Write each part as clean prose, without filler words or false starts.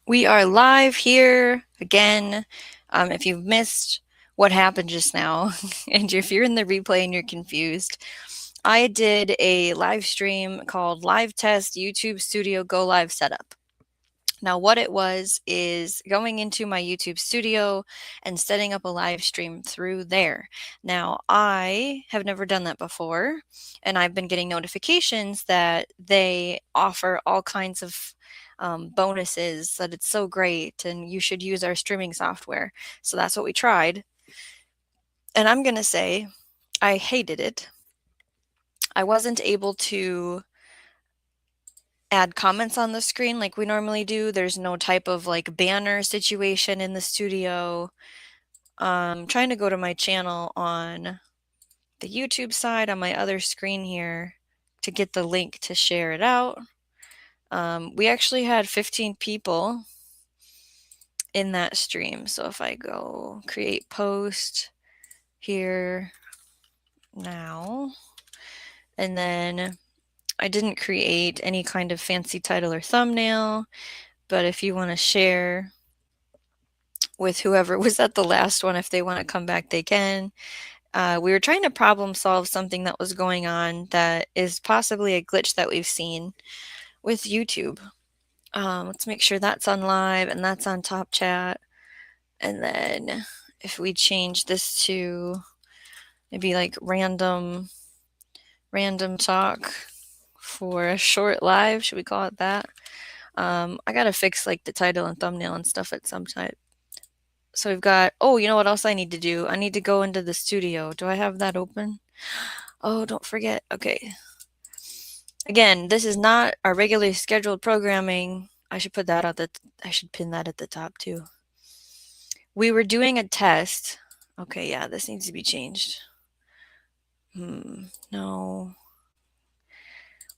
We are live here again. If you've missed what happened just now, and if you're in the replay and you're confused, I did a live stream called Live Test YouTube Studio Go Live Setup. Now, what it was is going into my YouTube studio and setting up a live stream through there. Now, I have never done that before, and I've been getting notifications that they offer all kinds of bonuses, that it's so great, and you should use our streaming software. So that's what we tried. And I'm going to say I hated it. I wasn't able to add comments on the screen like we normally do. There's no type of like banner situation in the studio. Trying to go to my channel on the YouTube side on my other screen here to get the link to share it out. We actually had 15 people in that stream. So if I go create post here now, and then I didn't create any kind of fancy title or thumbnail, but if you want to share with whoever was at the last one, if they want to come back, they can. We were trying to problem solve something that was going on that is possibly a glitch that we've seen with YouTube. Let's make sure that's on live and that's on top chat. And then if we change this to maybe like random talk for a short live, should we call it that? I gotta fix like the title and thumbnail and stuff at some time. So we've got, oh, you know what else I need to do? I need to go into the studio. Do I have that open? Oh, don't forget. Okay. Again, this is not our regularly scheduled programming. I should put that I should pin that at the top too. We were doing a test. Okay, yeah, this needs to be changed. No.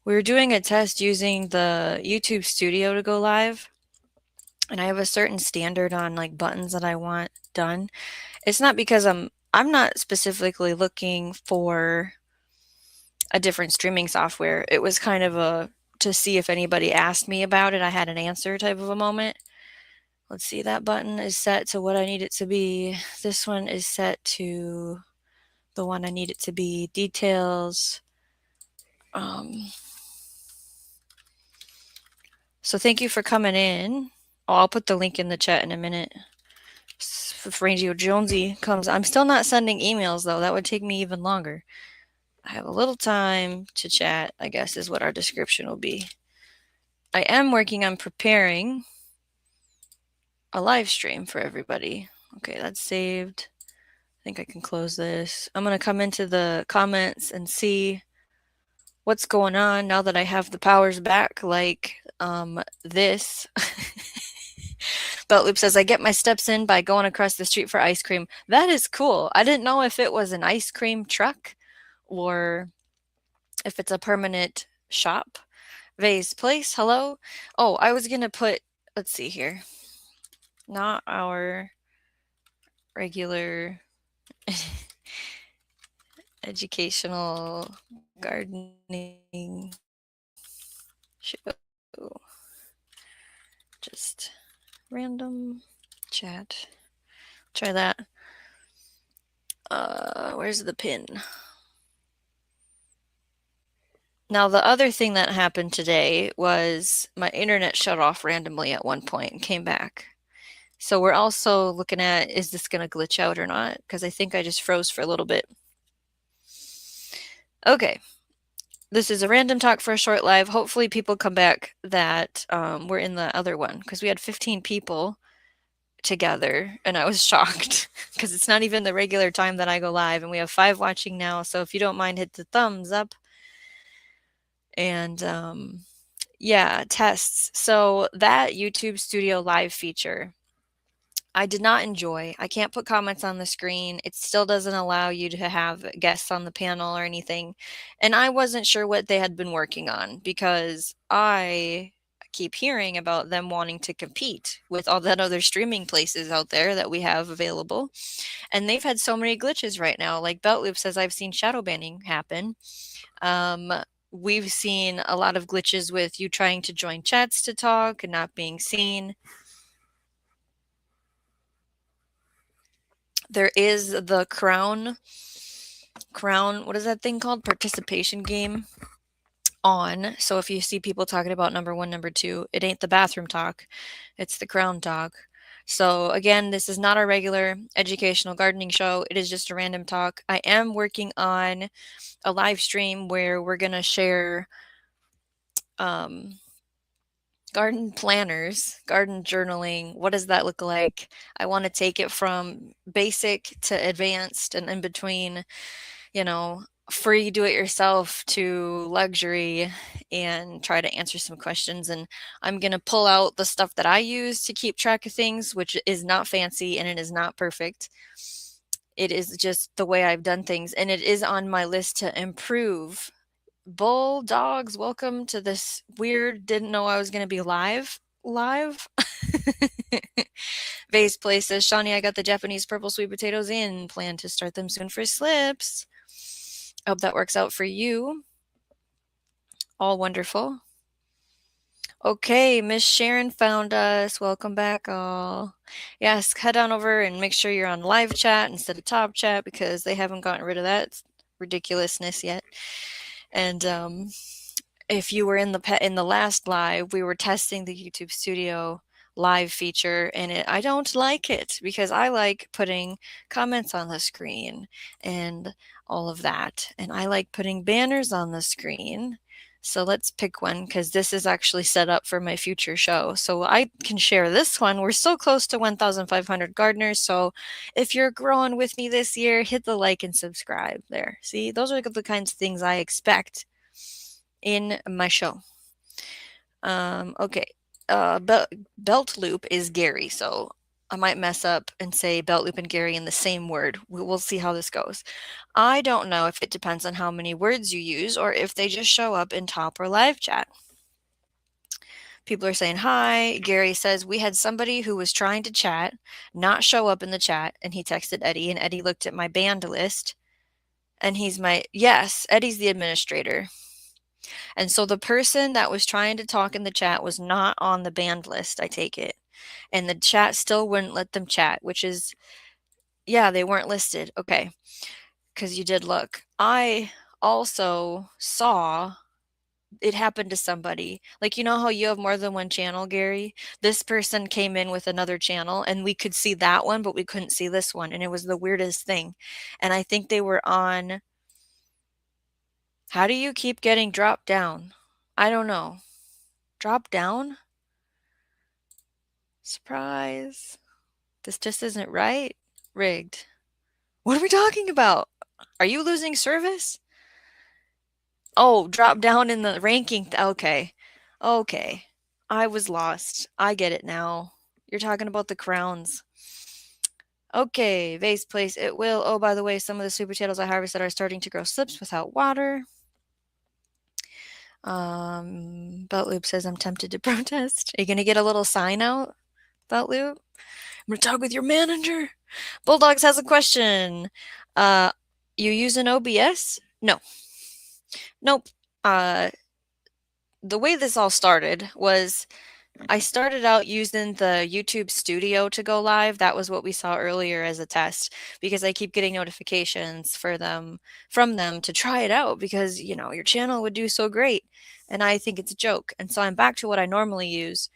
We were doing a test using the YouTube Studio to go live. And I have a certain standard on like buttons that I want done. It's not because I'm not specifically looking for a different streaming software. It was kind of to see if anybody asked me about it, I had an answer type of a moment. Let's see, that button is set to what I need it to be. This one is set to the one I need it to be. Details. So thank you for coming in. Oh, I'll put the link in the chat in a minute. If Rangio Jonesy comes, I'm still not sending emails though. That would take me even longer. I have a little time to chat, I guess is what our description will be. I am working on preparing a live stream for everybody. Okay, that's saved. I think I can close this. I'm going to come into the comments and see what's going on now that I have the powers back, like this. Beltloop says, I get my steps in by going across the street for ice cream. That is cool. I didn't know if it was an ice cream truck or if it's a permanent shop. Vay's Place, hello. Oh, I was going to put, let's see here. Not our regular educational gardening show. Just random chat. Try that. Where's the pin? Now, the other thing that happened today was my internet shut off randomly at one point and came back. So we're also looking at, is this going to glitch out or not? Because I think I just froze for a little bit. Okay. This is a random talk for a short live. Hopefully people come back that were in the other one, because we had 15 people together and I was shocked because it's not even the regular time that I go live, and we have 5 watching now. So if you don't mind, hit the thumbs up. And yeah, tests. So that YouTube Studio Live feature, I did not enjoy. I can't put comments on the screen. It still doesn't allow you to have guests on the panel or anything. And I wasn't sure what they had been working on, because I keep hearing about them wanting to compete with all that other streaming places out there that we have available. And they've had so many glitches right now. Like Beltloop says, I've seen shadow banning happen. We've seen a lot of glitches with you trying to join chats to talk and not being seen. There is the crown, what is that thing called? Participation game on. So if you see people talking about number one, number two, it ain't the bathroom talk, it's the crown talk. So again, this is not our regular educational gardening show. It is just a random talk. I am working on a live stream where we're going to share um, garden planners, garden journaling. What does that look like? I want to take it from basic to advanced and in between, you know, free do it yourself to luxury, and try to answer some questions. And I'm going to pull out the stuff that I use to keep track of things, which is not fancy and it is not perfect. It is just the way I've done things, and it is on my list to improve. Bulldogs, welcome to this weird, didn't know I was going to be live. Vase Place says, Shawnee, I got the Japanese purple sweet potatoes in. Plan to start them soon for slips. I hope that works out for you. All wonderful. Okay, Miss Sharon found us. Welcome back, all. Yes, head on over and make sure you're on live chat instead of top chat, because they haven't gotten rid of that ridiculousness yet. And if you were in the last live, we were testing the YouTube Studio live feature, and I don't like it because I like putting comments on the screen and all of that, and I like putting banners on the screen. So let's pick one, because this is actually set up for my future show. So I can share this one. We're so close to 1,500 gardeners. So if you're growing with me this year, hit the like and subscribe there. See, those are the kinds of things I expect in my show. Okay. Belt loop is Gary. So I might mess up and say belt loop and Gary in the same word. We'll see how this goes. I don't know if it depends on how many words you use or if they just show up in top or live chat. People are saying hi. Gary says, we had somebody who was trying to chat, not show up in the chat, and he texted Eddie, and Eddie looked at my banned list, and yes, Eddie's the administrator. And so the person that was trying to talk in the chat was not on the banned list, I take it. And the chat still wouldn't let them chat, which is, yeah, they weren't listed. Okay. Because you did look. I also saw it happened to somebody. Like, you know how you have more than one channel, Gary? This person came in with another channel, and we could see that one, but we couldn't see this one. And it was the weirdest thing. And I think they were on. How do you keep getting dropped down? I don't know. Drop down? Surprise. This just isn't right. Rigged. What are we talking about? Are you losing service? Oh, drop down in the ranking. Okay. Okay. I was lost. I get it now. You're talking about the crowns. Okay, vase place. It will. Oh, by the way, some of the sweet potatoes I harvested are starting to grow slips without water. Belt Loop says I'm tempted to protest. Are you gonna get a little sign out, Belt Loop? I'm gonna talk with your manager. Bulldogs has a question. You use an OBS? No. Nope. The way this all started was I started out using the YouTube Studio to go live. That was what we saw earlier as a test, because I keep getting notifications from them to try it out, because, your channel would do so great. And I think it's a joke. And so I'm back to what I normally use.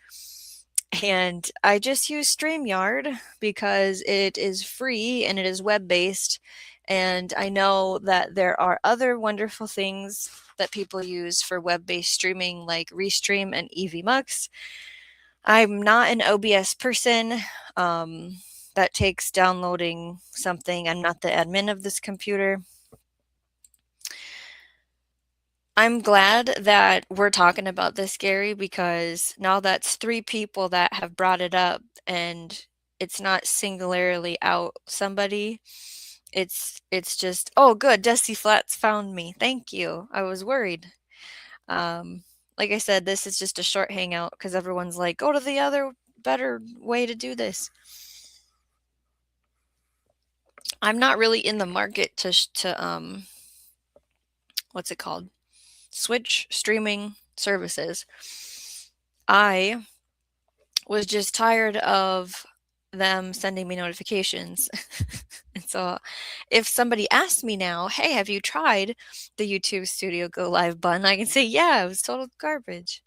And I just use StreamYard because it is free and it is web-based. And I know that there are other wonderful things that people use for web-based streaming, like Restream and EVMux. I'm not an OBS person. That takes downloading something. I'm not the admin of this computer. I'm glad that we're talking about this, Gary, because now that's 3 people that have brought it up, and it's not singularly out somebody. It's just, oh, good, Dusty Flats found me. Thank you. I was worried. Like I said, this is just a short hangout because everyone's like, go to the other better way to do this. I'm not really in the market to what's it called? Switch streaming services. I was just tired of them sending me notifications. And so if somebody asks me now, "Hey, have you tried the YouTube Studio Go Live button?" I can say, "Yeah, it was total garbage."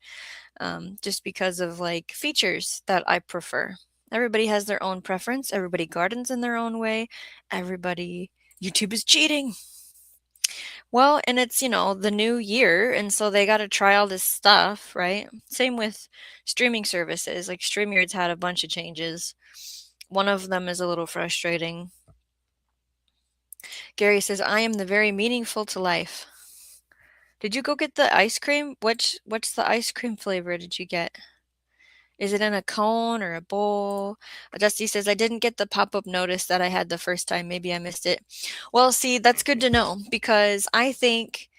Just because of like features that I prefer. Everybody has their own preference. Everybody gardens in their own way. Everybody, YouTube is cheating. Well, and it's, the new year, and so they got to try all this stuff, right? Same with streaming services. Like StreamYard's had a bunch of changes. One of them is a little frustrating. Gary says, "I am the very meaningful to life." Did you go get the ice cream? What's the ice cream flavor did you get? Is it in a cone or a bowl? Dusty says, "I didn't get the pop-up notice that I had the first time. Maybe I missed it." Well, see, that's good to know because I think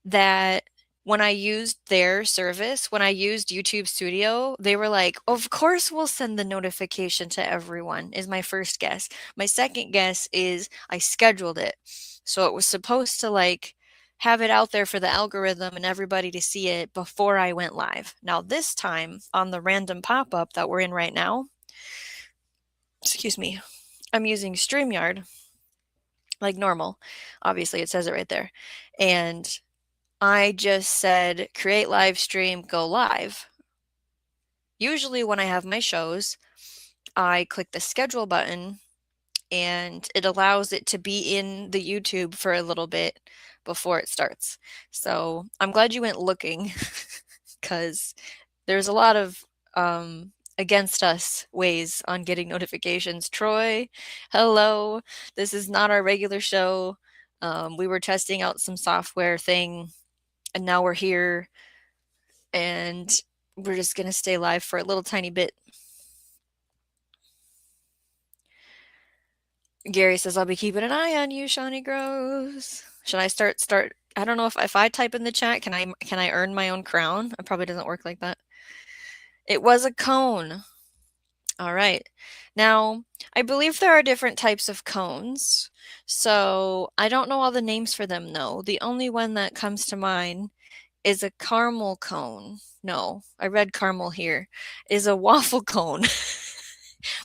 that when I used their service, when I used YouTube Studio, they were like, "Of course we'll send the notification to everyone," is my first guess. My second guess is I scheduled it. So it was supposed to like have it out there for the algorithm and everybody to see it before I went live. Now this time on the random pop-up that we're in right now, excuse me, I'm using StreamYard like normal. Obviously it says it right there. And I just said, "Create live stream, go live." Usually when I have my shows, I click the schedule button and it allows it to be in the YouTube for a little bit before it starts. So I'm glad you went looking because there's a lot of against us ways on getting notifications. Troy, hello. This is not our regular show. We were testing out some software thing and now we're here and we're just going to stay live for a little tiny bit. Gary says, "I'll be keeping an eye on you, Shawnee Grows." Should I start? I don't know if I type in the chat, can I earn my own crown? It probably doesn't work like that. It was a cone. All right. Now, I believe there are different types of cones. So I don't know all the names for them, though. The only one that comes to mind is a caramel cone. No, I read caramel here. Is a waffle cone.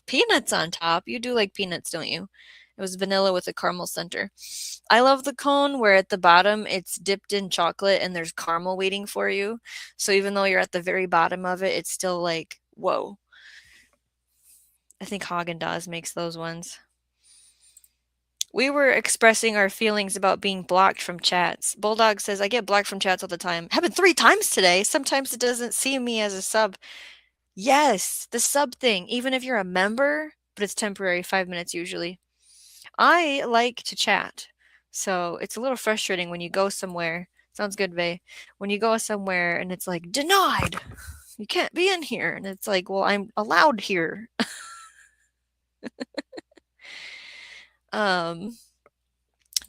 Peanuts on top. You do like peanuts, don't you? It was vanilla with a caramel center. I love the cone where at the bottom it's dipped in chocolate and there's caramel waiting for you. So even though you're at the very bottom of it, it's still like, whoa. I think Haagen-Dazs makes those ones. We were expressing our feelings about being blocked from chats. Bulldog says, "I get blocked from chats all the time. Happened 3 times today. Sometimes it doesn't see me as a sub." Yes, the sub thing. Even if you're a member, but it's temporary, 5 minutes usually. I like to chat. So it's a little frustrating when you go somewhere. Sounds good, Vay. When you go somewhere and it's like, "Denied. You can't be in here." And it's like, well, I'm allowed here.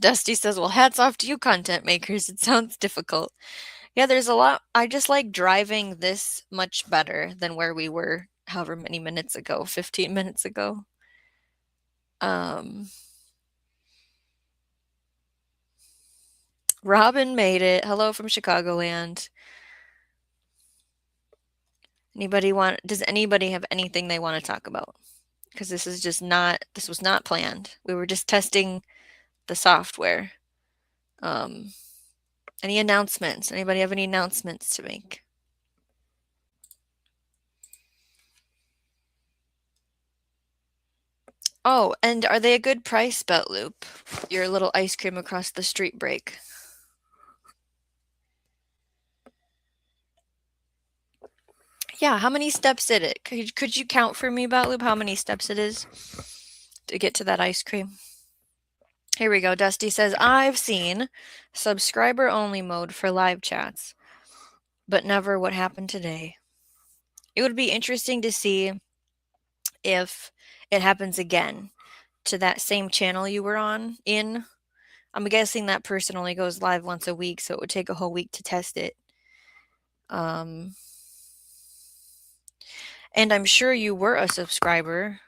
Dusty says, "Well, hats off to you content makers. It sounds difficult." Yeah, there's a lot. I just like driving this much better than where we were however many minutes ago, 15 minutes ago. Robin made it. Hello from Chicagoland. Does anybody have anything they want to talk about? Because this was not planned. We were just testing the software. Any announcements? Anybody have any announcements to make? Oh, and are they a good price, Beltloop? Your little ice cream across the street break. Yeah, how many steps did it? Could you count for me, Beltloop, how many steps it is to get to that ice cream? Here we go. Dusty says, "I've seen subscriber only mode for live chats, but never what happened today." It would be interesting to see if it happens again to that same channel you were in. I'm guessing that person only goes live once a week, so it would take a whole week to test it. And I'm sure you were a subscriber,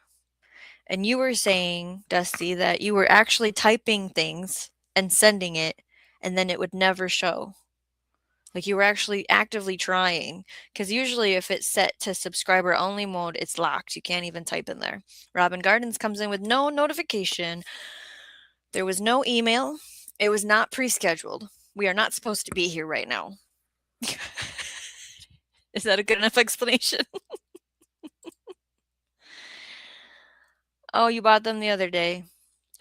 and you were saying, Dusty, that you were actually typing things and sending it, and then it would never show. Like you were actually actively trying. Because usually if it's set to subscriber only mode, it's locked. You can't even type in there. Robin Gardens comes in with no notification. There was no email. It was not pre-scheduled. We are not supposed to be here right now. Is that a good enough explanation? Oh, you bought them the other day.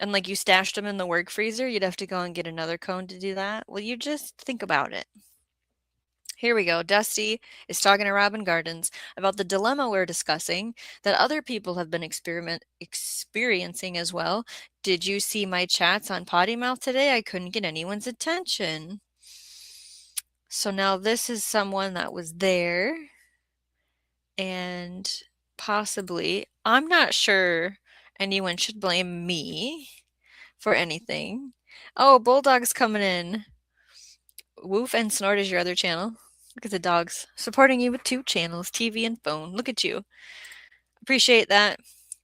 And like you stashed them in the work freezer, you'd have to go and get another cone to do that. Well, you just think about it. Here we go. Dusty is talking to Robin Gardens about the dilemma we're discussing that other people have been experiencing as well. Did you see my chats on Potty Mouth today? I couldn't get anyone's attention. So now this is someone that was there and possibly, I'm not sure anyone should blame me for anything. Oh, Bulldog's coming in. Woof and Snort is your other channel. Look at the dogs supporting you with 2 channels, TV and phone. Look at you. Appreciate that.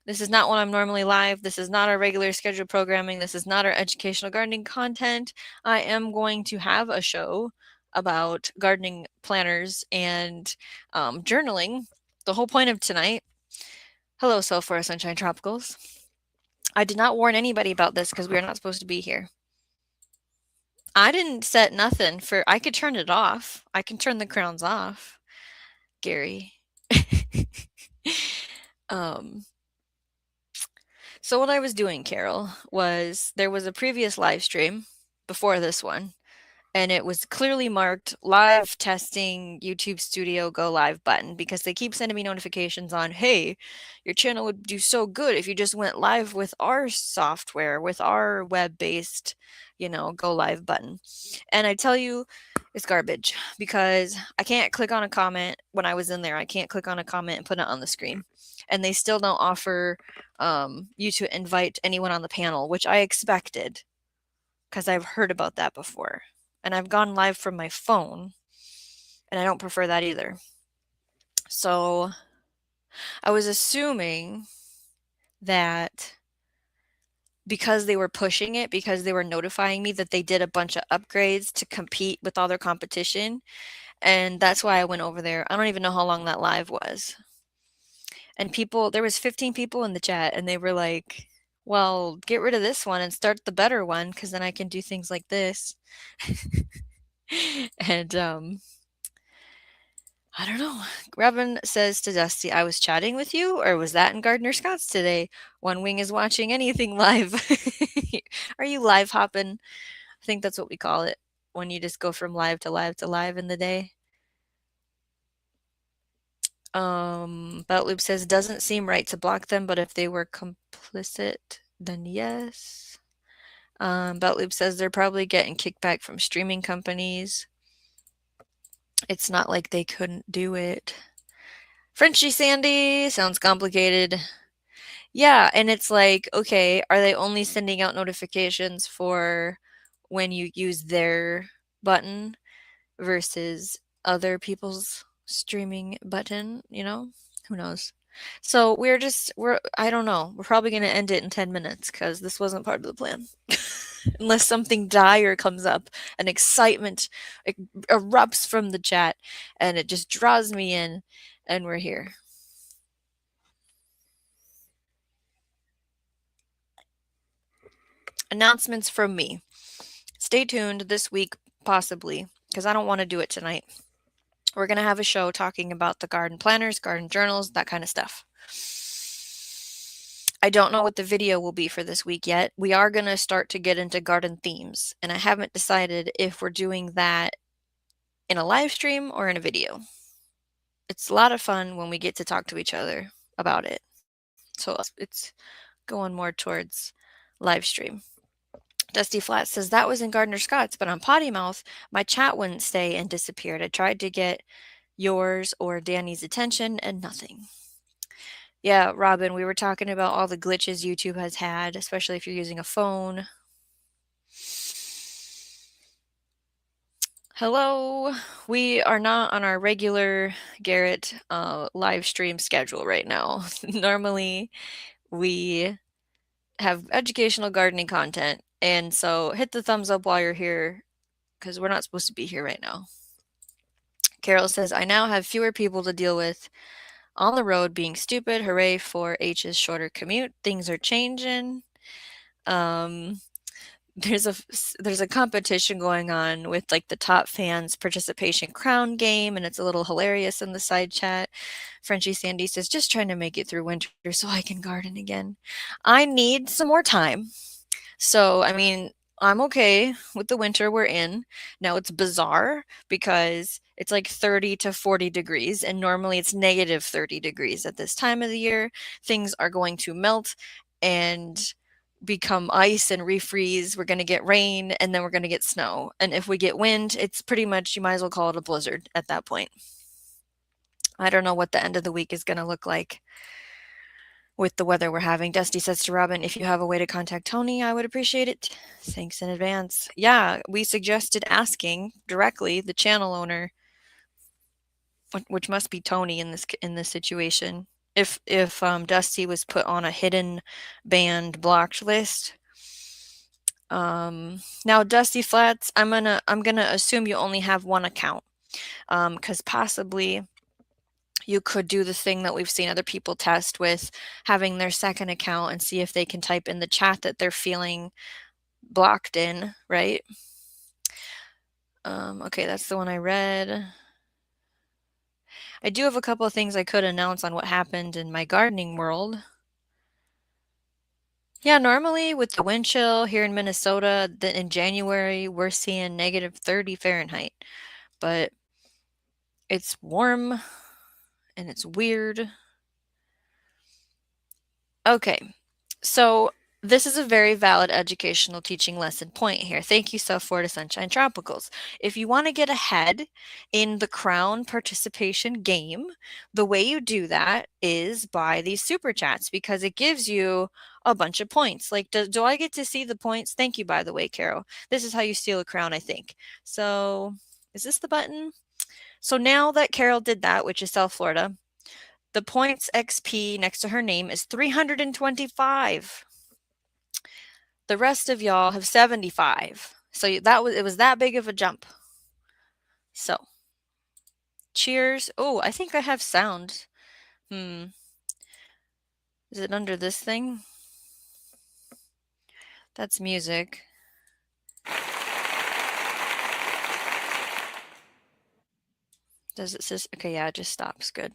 This is not when I'm normally live. This is not our regular scheduled programming. This is not our educational gardening content. I am going to have a show about gardening planners and journaling. The whole point of tonight. Hello, Sulphur Sunshine Tropicals. I did not warn anybody about this because we are not supposed to be here. I didn't set nothing for. I could turn it off. I can turn the crowns off, Gary. um. So what I was doing, Carol, was there was a previous live stream before this one, and it was clearly marked live testing YouTube Studio go live button because they keep sending me notifications on, hey, your channel would do so good if you just went live with our software, with our web-based, go live button. And I tell you, it's garbage because I can't click on a comment when I was in there. I can't click on a comment and put it on the screen. And they still don't offer you to invite anyone on the panel, which I expected because I've heard about that before. And I've gone live from my phone, and I don't prefer that either. So I was assuming that because they were pushing it, because they were notifying me that they did a bunch of upgrades to compete with all their competition, and that's why I went over there. I don't even know how long that live was. And there was 15 people in the chat, and they were like, well, get rid of this one and start the better one, because then I can do things like this. And I don't know. Robin says to Dusty, I was chatting with you, or was that in Gardner Scott's today? One wing is watching anything live. Are you live hopping? I think that's what we call it when you just go from live to live to live in the day. Beltloop says, doesn't seem right to block them, but if they were complicit, then yes. Beltloop says they're probably getting kickback from streaming companies. It's not like they couldn't do it. Frenchy Sandy sounds complicated. Yeah, and it's like, okay, are they only sending out notifications for when you use their button versus other people's streaming button, Who knows? So I don't know. We're probably going to end it in 10 minutes because this wasn't part of the plan. Unless something dire comes up, an excitement erupts from the chat and it just draws me in, and we're here. Announcements from me. Stay tuned this week, possibly, because I don't want to do it tonight. We're going to have a show talking about the garden planners, garden journals, that kind of stuff. I don't know what the video will be for this week yet. We are going to start to get into garden themes, and I haven't decided if we're doing that in a live stream or in a video. It's a lot of fun when we get to talk to each other about it. So it's going more towards live stream. Dusty Flat says, that was in Gardner Scott's, but on Potty Mouth, my chat wouldn't stay and disappeared. I tried to get yours or Danny's attention and nothing. Yeah, Robin, we were talking about all the glitches YouTube has had, especially if you're using a phone. Hello. We are not on our regular Garrett live stream schedule right now. Normally, we have educational gardening content, and so hit the thumbs up while you're here because we're not supposed to be here right now. Carol says, I now have fewer people to deal with on the road being stupid. Hooray for H's shorter commute. Things are changing. Um, there's a competition going on with like the top fans participation crown game, and it's a little hilarious in the side chat. Frenchie Sandy says, just trying to make it through winter so I can garden again. I need some more time. So, I mean, I'm okay with the winter we're in. Now it's bizarre because it's like 30 to 40 degrees, and normally it's negative 30 degrees at this time of the year. Things are going to melt and become ice and refreeze. We're going to get rain, and then we're going to get snow. And if we get wind, it's pretty much, you might as well call it a blizzard at that point. I don't know what the end of the week is going to look like with the weather we're having. Dusty says to Robin, if you have a way to contact Tony, I would appreciate it. Thanks in advance. Yeah, we suggested asking directly the channel owner, which must be Tony in this situation. If Dusty was put on a hidden banned blocked list. Now Dusty Flats, I'm gonna assume you only have one account. Because possibly you could do the thing that we've seen other people test with having their second account and see if they can type in the chat that they're feeling blocked in, right? Okay, that's the one I read. I do have a couple of things I could announce on what happened in my gardening world. Yeah, normally with the wind chill here in Minnesota, in January, we're seeing negative 30 Fahrenheit, but it's warm and it's weird. Okay, so this is a very valid educational teaching lesson point here. Thank you, South Florida Sunshine Tropicals. If you want to get ahead in the crown participation game, the way you do that is by these super chats, because it gives you a bunch of points. Like, do I get to see the points? Thank you, by the way, Carol. This is how you steal a crown, I think. So is this the button? So now that Carol did that, which is South Florida, the points XP next to her name is 325. The rest of y'all have 75. So it was that big of a jump. So cheers. Oh, I think I have sound. Is it under this thing? That's music. Does it say? Okay, yeah, it just stops. Good.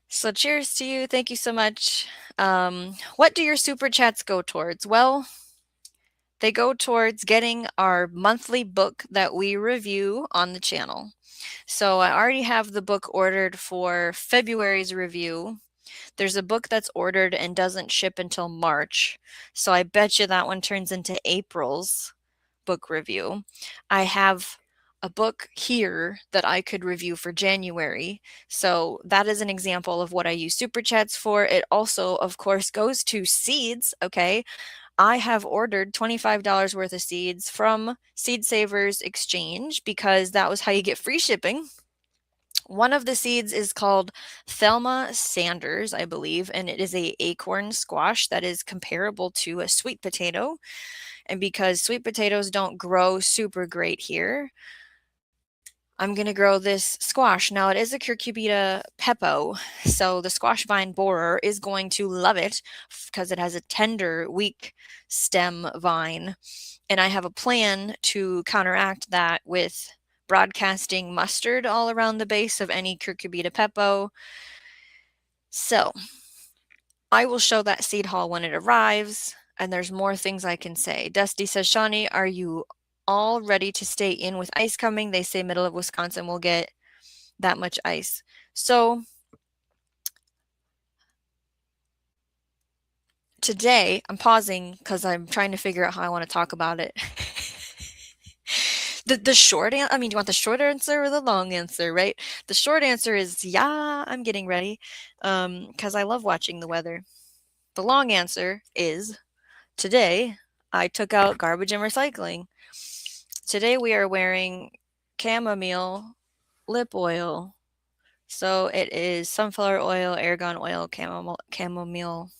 So cheers to you. Thank you so much. What do your super chats go towards? Well, they go towards getting our monthly book that we review on the channel. So I already have the book ordered for February's review. There's a book that's ordered and doesn't ship until March. So I bet you that one turns into April's book review. I have a book here that I could review for January. So that is an example of what I use super chats for. It also, of course, goes to seeds. Okay. I have ordered $25 worth of seeds from Seed Savers Exchange because that was how you get free shipping. One of the seeds is called Thelma Sanders, I believe, and it is a acorn squash that is comparable to a sweet potato. And because sweet potatoes don't grow super great here, I'm going to grow this squash. Now, it is a Cucurbita pepo, so the squash vine borer is going to love it because it has a tender, weak stem vine. And I have a plan to counteract that with broadcasting mustard all around the base of any Cucurbita pepo. So I will show that seed haul when it arrives, and there's more things I can say. Dusty says, Shawnee, are you all ready to stay in with ice coming? They say middle of Wisconsin will get that much ice. So today I'm pausing because I'm trying to figure out how I want to talk about it. The short answer, I mean, do you want the short answer or the long answer, right? The short answer is, yeah, I'm getting ready because I love watching the weather. The long answer is, today I took out garbage and recycling. Today we are wearing chamomile lip oil. So it is sunflower oil, argan oil, chamomile,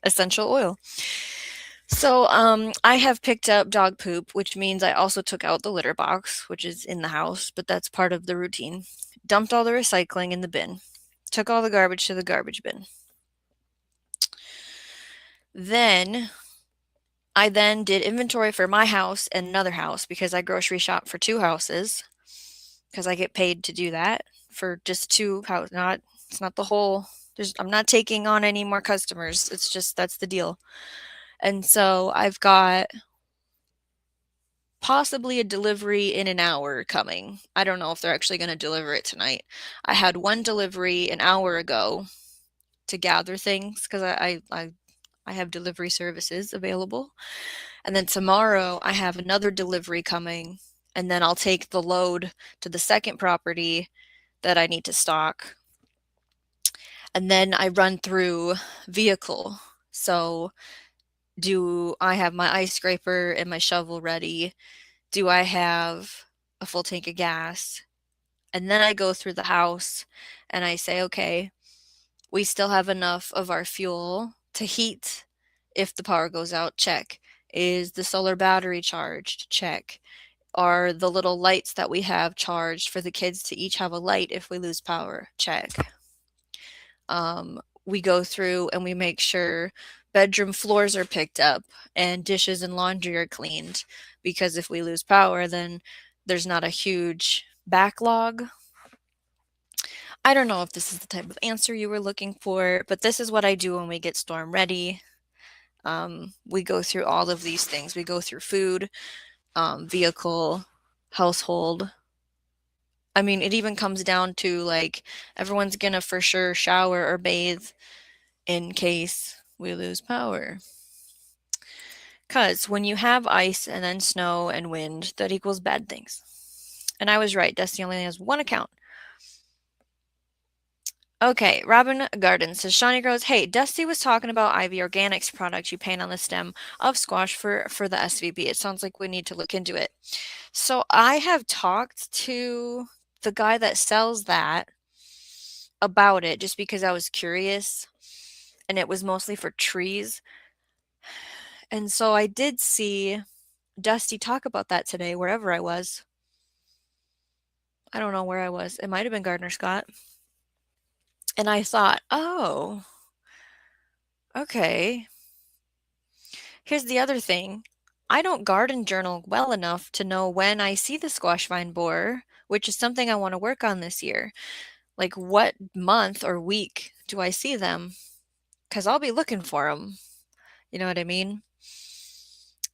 essential oil. So, I have picked up dog poop, which means I also took out the litter box, which is in the house, but that's part of the routine. Dumped all the recycling in the bin. Took all the garbage to the garbage bin. Then I then did inventory for my house and another house because I grocery shop for two houses because I get paid to do that for just two house. Not it's not the whole. I'm not taking on any more customers. It's just that's the deal. And so I've got possibly a delivery in an hour coming. I don't know if they're actually going to deliver it tonight. I had one delivery an hour ago to gather things because I have delivery services available. And then tomorrow I have another delivery coming, and then I'll take the load to the second property that I need to stock. And then I run through vehicle. So, do I have my ice scraper and my shovel ready? Do I have a full tank of gas? And then I go through the house and I say, okay, we still have enough of our fuel to heat if the power goes out. Check. Is the solar battery charged? Check. Are the little lights that we have charged for the kids to each have a light if we lose power? Check. We go through and we make sure bedroom floors are picked up and dishes and laundry are cleaned, because if we lose power, then there's not a huge backlog. I don't know if this is the type of answer you were looking for, but this is what I do when we get storm ready. We go through all of these things. We go through food, vehicle, household. I mean, it even comes down to like everyone's gonna for sure shower or bathe in case we lose power. Because when you have ice and then snow and wind, that equals bad things. And I was right. Dusty only has one account. Okay, Robin Garden says, Shawnee Grows, hey, Dusty was talking about Ivy Organics product you paint on the stem of squash for the SVB. It sounds like we need to look into it. So I have talked to the guy that sells that about it just because I was curious, and it was mostly for trees. And so I did see Dusty talk about that today, wherever I was. I don't know where I was. It might have been Gardner Scott. And I thought, oh, okay. Here's the other thing. I don't garden journal well enough to know when I see the squash vine borer, which is something I want to work on this year. Like, what month or week do I see them? Because I'll be looking for them. You know what I mean?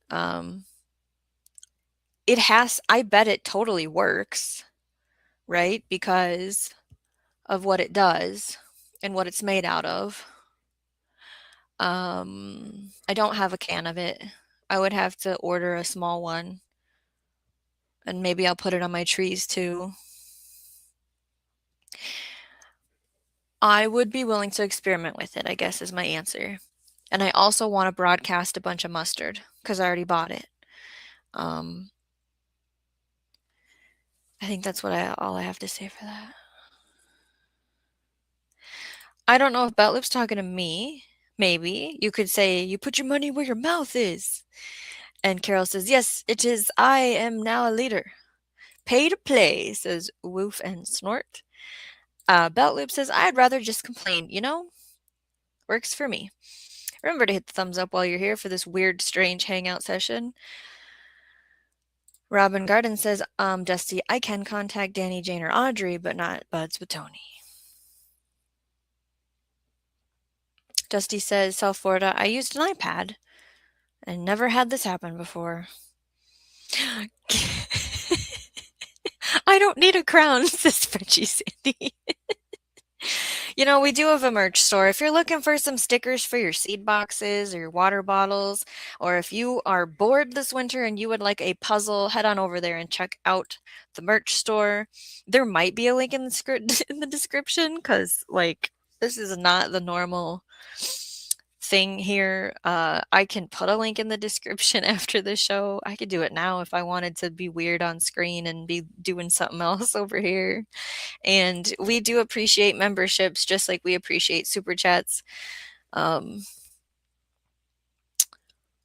Um, I bet it totally works, right? Because of what it does and what it's made out of. I don't have a can of it. I would have to order a small one, and maybe I'll put it on my trees too. I would be willing to experiment with it, I guess is my answer. And I also want to broadcast a bunch of mustard because I already bought it. Um, I think that's all I have to say for that. I don't know if Loop's talking to me. Maybe you could say, "You put your money where your mouth is." And Carol says, "Yes, it is. I am now a leader. Pay to play," says Woof and Snort. Loop says, "I'd rather just complain, you know? Works for me." Remember to hit the thumbs up while you're here for this weird, strange hangout session. Robin Garden says, Dusty, I can contact Danny, Jane, or Audrey, but not buds with Tony. Dusty says, South Florida, I used an iPad and never had this happen before. I don't need a crown, says Frenchie Sandy. You know, we do have a merch store. If you're looking for some stickers for your seed boxes or your water bottles, or if you are bored this winter and you would like a puzzle, head on over there and check out the merch store. There might be a link in the script in the description, because like this is not the normal thing here. I can put a link in the description after the show. I could do it now if I wanted to be weird on screen and be doing something else over here. And we do appreciate memberships just like we appreciate super chats. Um,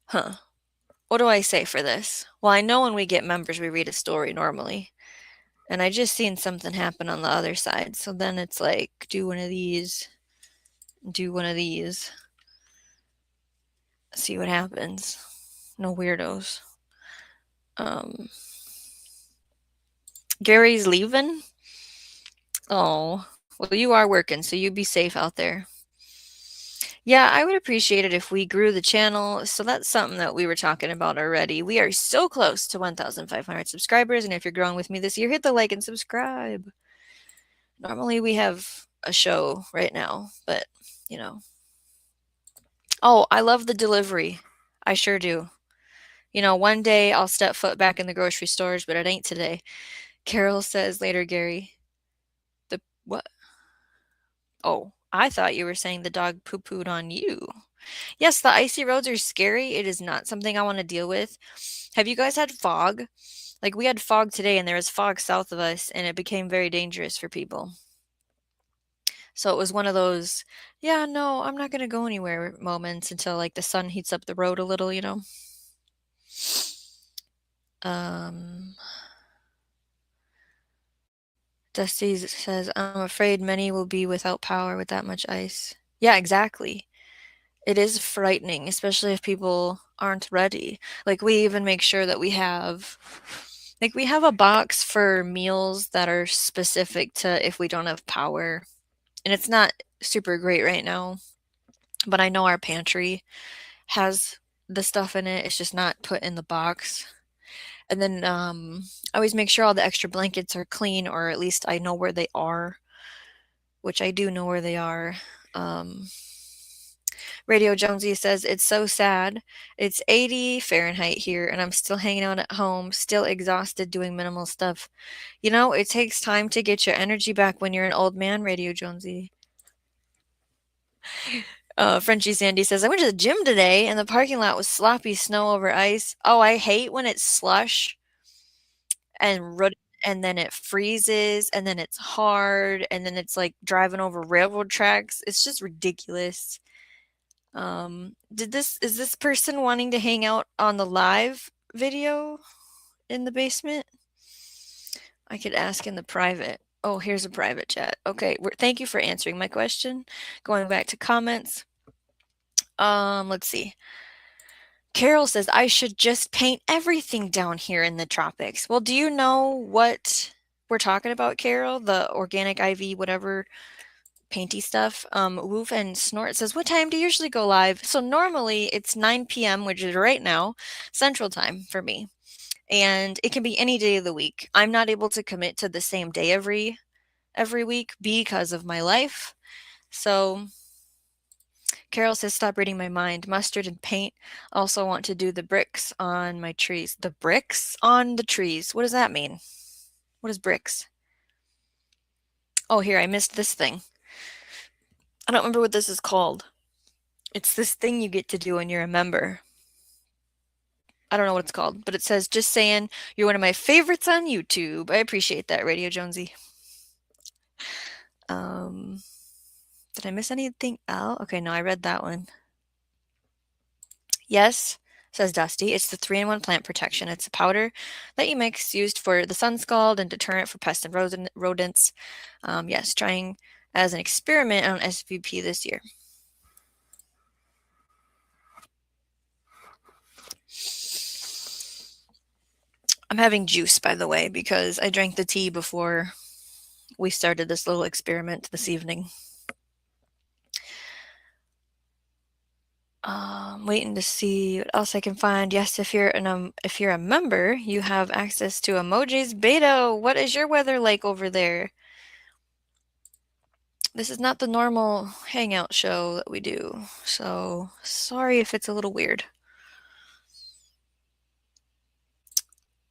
Huh. What do I say for this? Well, I know when we get members, we read a story normally. And I just seen something happen on the other side. So then it's like, do one of these, do one of these, see what happens. No weirdos. Um, Gary's leaving? Oh, well, you are working, so you be safe out there. Yeah, I would appreciate it if we grew the channel. So that's something that we were talking about already. We are so close to 1,500 subscribers. And if you're growing with me this year, hit the like and subscribe. Normally we have a show right now, but you know. Oh, I love the delivery. I sure do. You know, one day I'll step foot back in the grocery stores, but it ain't today. Carol says later, Gary. The what? Oh, I thought you were saying the dog poo-pooed on you. Yes, the icy roads are scary. It is not something I want to deal with. Have you guys had fog? Like we had fog today and there was fog south of us and it became very dangerous for people. So it was one of those, yeah, no, I'm not going to go anywhere moments until like the sun heats up the road a little, you know. Um Dusty says, I'm afraid many will be without power with that much ice. Yeah, exactly. It is frightening, especially if people aren't ready. Like we even make sure that we have a box for meals that are specific to if we don't have power. And it's not super great right now, but I know our pantry has the stuff in it. It's just not put in the box. And then I always make sure all the extra blankets are clean, or at least I know where they are, which I do know where they are. Um, Radio Jonesy says, it's so sad. It's 80 Fahrenheit here, and I'm still hanging out at home, still exhausted doing minimal stuff. You know, it takes time to get your energy back when you're an old man, Radio Jonesy. Frenchie Sandy says, I went to the gym today, and the parking lot was sloppy snow over ice. Oh, I hate when it's slush and and then it freezes, and then it's hard, and then it's like driving over railroad tracks. It's just ridiculous. Is this person wanting to hang out on the live video in the basement? I could ask in the private. Oh, here's a private chat. Okay, thank you for answering my question. Going back to comments. Let's see. Carol says, I should just paint everything down here in the tropics. Well, do you know what we're talking about, Carol? The organic IV, whatever painty stuff. Woof and Snort says, what time do you usually go live? So normally it's 9 p.m., which is right now, Central Time for me. And it can be any day of the week. I'm not able to commit to the same day every week because of my life. So Carol says, stop reading my mind. Mustard and paint. Also want to do the bricks on my trees. The bricks on the trees. What does that mean? What is bricks? Oh, here, I missed this thing. I don't remember what this is called. It's this thing you get to do when you're a member. I don't know what it's called, but it says, just saying, you're one of my favorites on YouTube. I appreciate that, Radio Jonesy. Did I miss anything else? Okay, no, I read that one. Yes, says Dusty. It's the 3-in-1 plant protection. It's a powder that you mix used for the sun scald and deterrent for pests and rodents. Yes, trying as an experiment on SVP this year. I'm having juice, by the way, because I drank the tea before we started this little experiment this evening. Waiting to see what else I can find. Yes, if you're a member, you have access to emojis. Beto, what is your weather like over there? This is not the normal hangout show that we do, so sorry if it's a little weird.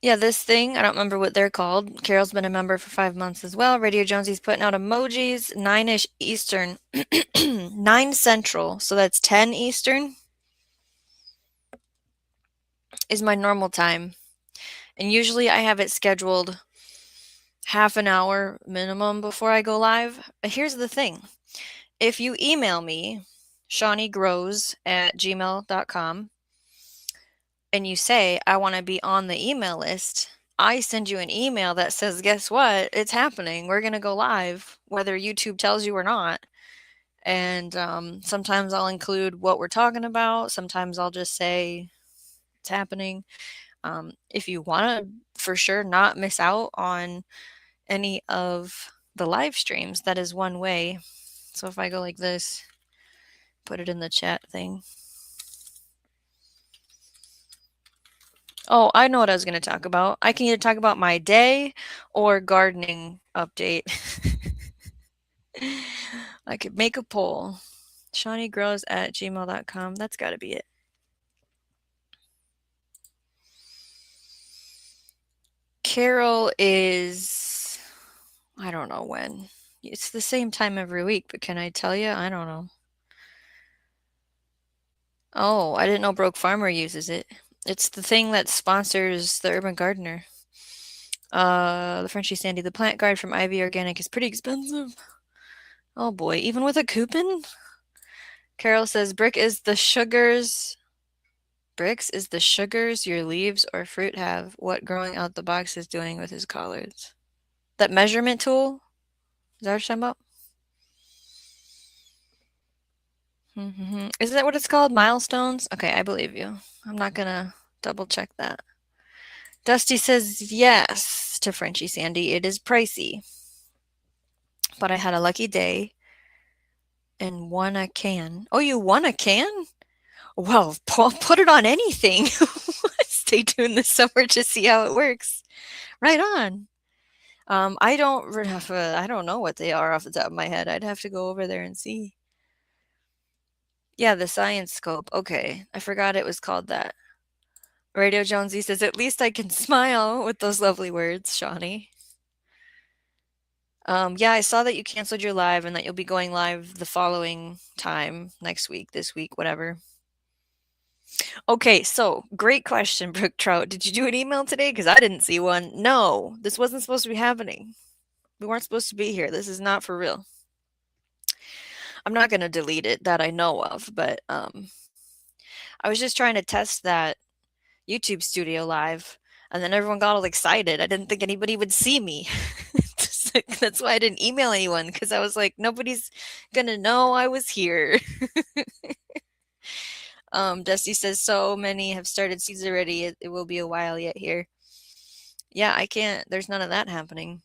Yeah, this thing, I don't remember what they're called. Carol's been a member for 5 months as well. Radio Jonesy's putting out emojis, 9-ish Eastern, 9 Central, so that's 10 Eastern is my normal time. And usually I have it scheduled half an hour minimum before I go live. But here's the thing. If you email me, shawneegrows@gmail.com, and you say, I want to be on the email list, I send you an email that says, guess what? It's happening. We're going to go live, whether YouTube tells you or not. And sometimes I'll include what we're talking about. Sometimes I'll just say it's happening. If you want to for sure not miss out on any of the live streams, that is one way. So if I go like this, put it in the chat thing. Oh, I know what I was going to talk about. I can either talk about my day or gardening update. I could make a poll. ShawneeGrows@gmail.com. That's got to be it. Carol is, I don't know when. It's the same time every week, but can I tell you? I don't know. Oh, I didn't know Broke Farmer uses it. It's the thing that sponsors the Urban Gardener. The Frenchie Sandy, the plant guide from Ivy Organic is pretty expensive. Oh boy, even with a coupon? Carol says, Bricks is the sugars your leaves or fruit have. What growing out the box is doing with his collards. That measurement tool? Is that what you're talking about? Is that what it's called? Milestones? Okay, I believe you. I'm not gonna double check that. Dusty says yes to Frenchie Sandy. It is pricey. But I had a lucky day and won a can. Oh, you won a can? Well, put it on anything. Stay tuned this summer to see how it works. Right on. I don't know what they are off the top of my head. I'd have to go over there and see. Yeah, the science scope. Okay, I forgot it was called that. Radio Jonesy says, at least I can smile with those lovely words, Shawnee. Yeah, I saw that you canceled your live and that you'll be going live the following time, next week, this week, whatever. Okay, so great question, Brook Trout. Did you do an email today? Because I didn't see one. No, this wasn't supposed to be happening. We weren't supposed to be here. This is not for real. I'm not going to delete it that I know of, but I was just trying to test that YouTube Studio Live, and then everyone got all excited. I didn't think anybody would see me. That's why I didn't email anyone, because I was like, nobody's going to know I was here. Dusty says, so many have started seeds already. It will be a while yet here. Yeah, I can't. There's none of that happening.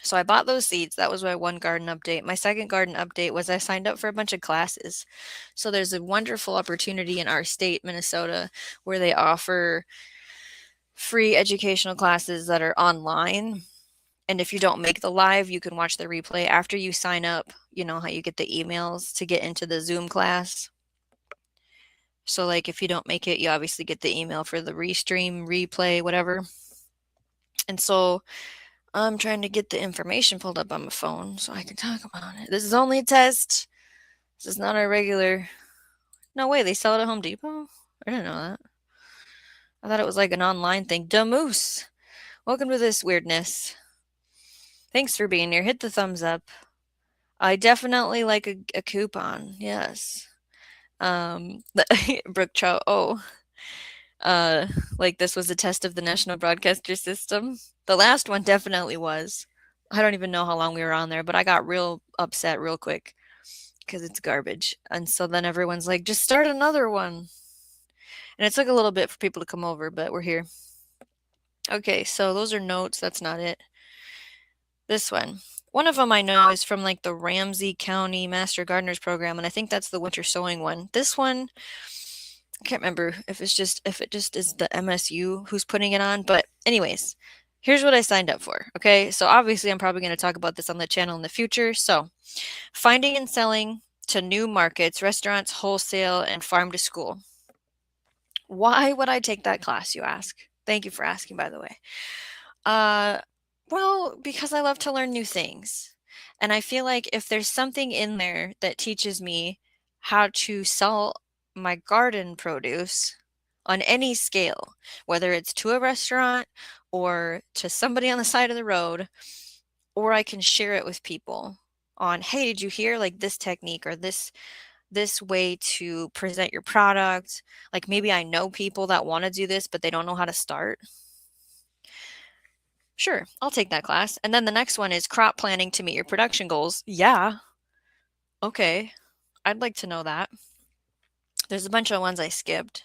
So I bought those seeds. That was my one garden update. My second garden update was I signed up for a bunch of classes. So there's a wonderful opportunity in our state, Minnesota, where they offer free educational classes that are online. And if you don't make the live, you can watch the replay after you sign up. You know how you get the emails to get into the Zoom class. So like if you don't make it, you obviously get the email for the restream, replay, whatever. And so I'm trying to get the information pulled up on my phone so I can talk about it. This is only a test. This is not a regular. No way, they sell it at Home Depot? I didn't know that. I thought it was like an online thing. Damoose, welcome to this weirdness. Thanks for being here. Hit the thumbs up. I definitely like a coupon. Yes. Brook Trout. Oh. Like this was a test of the National Broadcaster System. The last one definitely was. I don't even know how long we were on there, but I got real upset real quick because it's garbage. And so then everyone's like, just start another one. And it took a little bit for people to come over, but we're here. Okay, so those are notes. That's not it. This one. One of them I know is from like the Ramsey County Master Gardeners Program, and I think that's the winter sowing one. This one, I can't remember if it just is the MSU who's putting it on, but anyways, here's what I signed up for. Okay, so obviously I'm probably going to talk about this on the channel in the future. So finding and selling to new markets, restaurants, wholesale, and farm to school. Why would I take that class, you ask? Thank you for asking, by the way. Well, because I love to learn new things. And I feel like if there's something in there that teaches me how to sell my garden produce on any scale, whether it's to a restaurant or to somebody on the side of the road, or I can share it with people on, hey, did you hear like this technique or this this way to present your product? Like maybe I know people that want to do this, but they don't know how to start. Sure, I'll take that class. And then the next one is crop planning to meet your production goals. Yeah. Okay. I'd like to know that. There's a bunch of ones I skipped.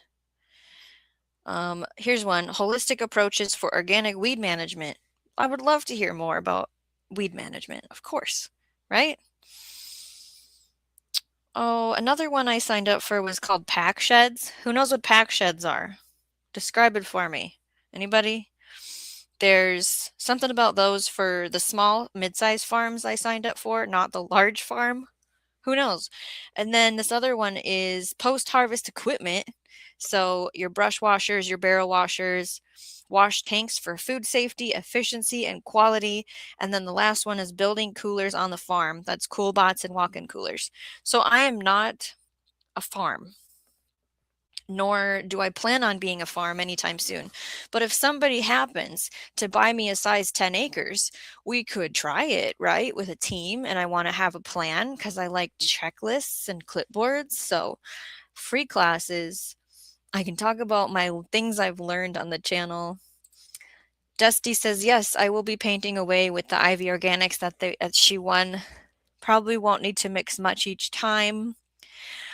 Here's one, holistic approaches for organic weed management. I would love to hear more about weed management, of course, right? Oh, another one I signed up for was called pack sheds. Who knows what pack sheds are? Describe it for me. Anybody? There's something about those for the small, mid-sized farms I signed up for, not the large farm. Who knows? And then this other one is post-harvest equipment. So your brush washers, your barrel washers, wash tanks for food safety, efficiency, and quality. And then the last one is building coolers on the farm. That's cool bots and walk-in coolers. So I am not a farm, nor do I plan on being a farm anytime soon. But if somebody happens to buy me a size 10 acres, we could try it, right? With a team. And I want to have a plan because I like checklists and clipboards. So free classes. I can talk about my things I've learned on the channel. Dusty says, yes, I will be painting away with the Ivy Organics that she won. Probably won't need to mix much each time.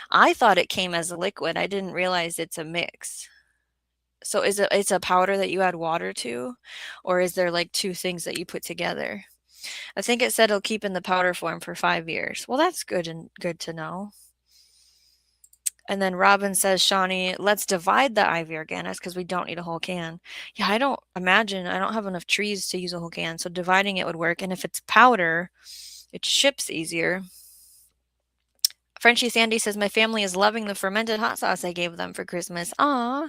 I thought it came as a liquid. I didn't realize it's a mix. So it's a powder that you add water to, or is there like two things that you put together? I think it said it'll keep in the powder form for 5 years. Well, that's good and good to know. And then Robin says, Shawnee, let's divide the Ivy Organics because we don't need a whole can. Yeah, I don't have enough trees to use a whole can, so dividing it would work. And if it's powder, it ships easier. Frenchie Sandy says, my family is loving the fermented hot sauce I gave them for Christmas. Aw,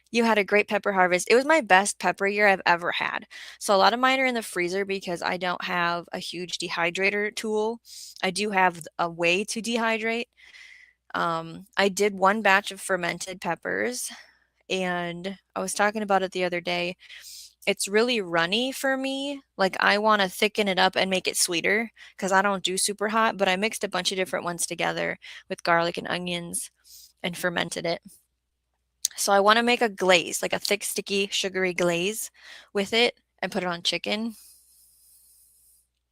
you had a great pepper harvest. It was my best pepper year I've ever had. So a lot of mine are in the freezer because I don't have a huge dehydrator tool. I do have a way to dehydrate. I did one batch of fermented peppers, and I was talking about it the other day. It's really runny for me. Like I want to thicken it up and make it sweeter because I don't do super hot, but I mixed a bunch of different ones together with garlic and onions and fermented it. So I want to make a glaze, like a thick, sticky, sugary glaze with it and put it on chicken.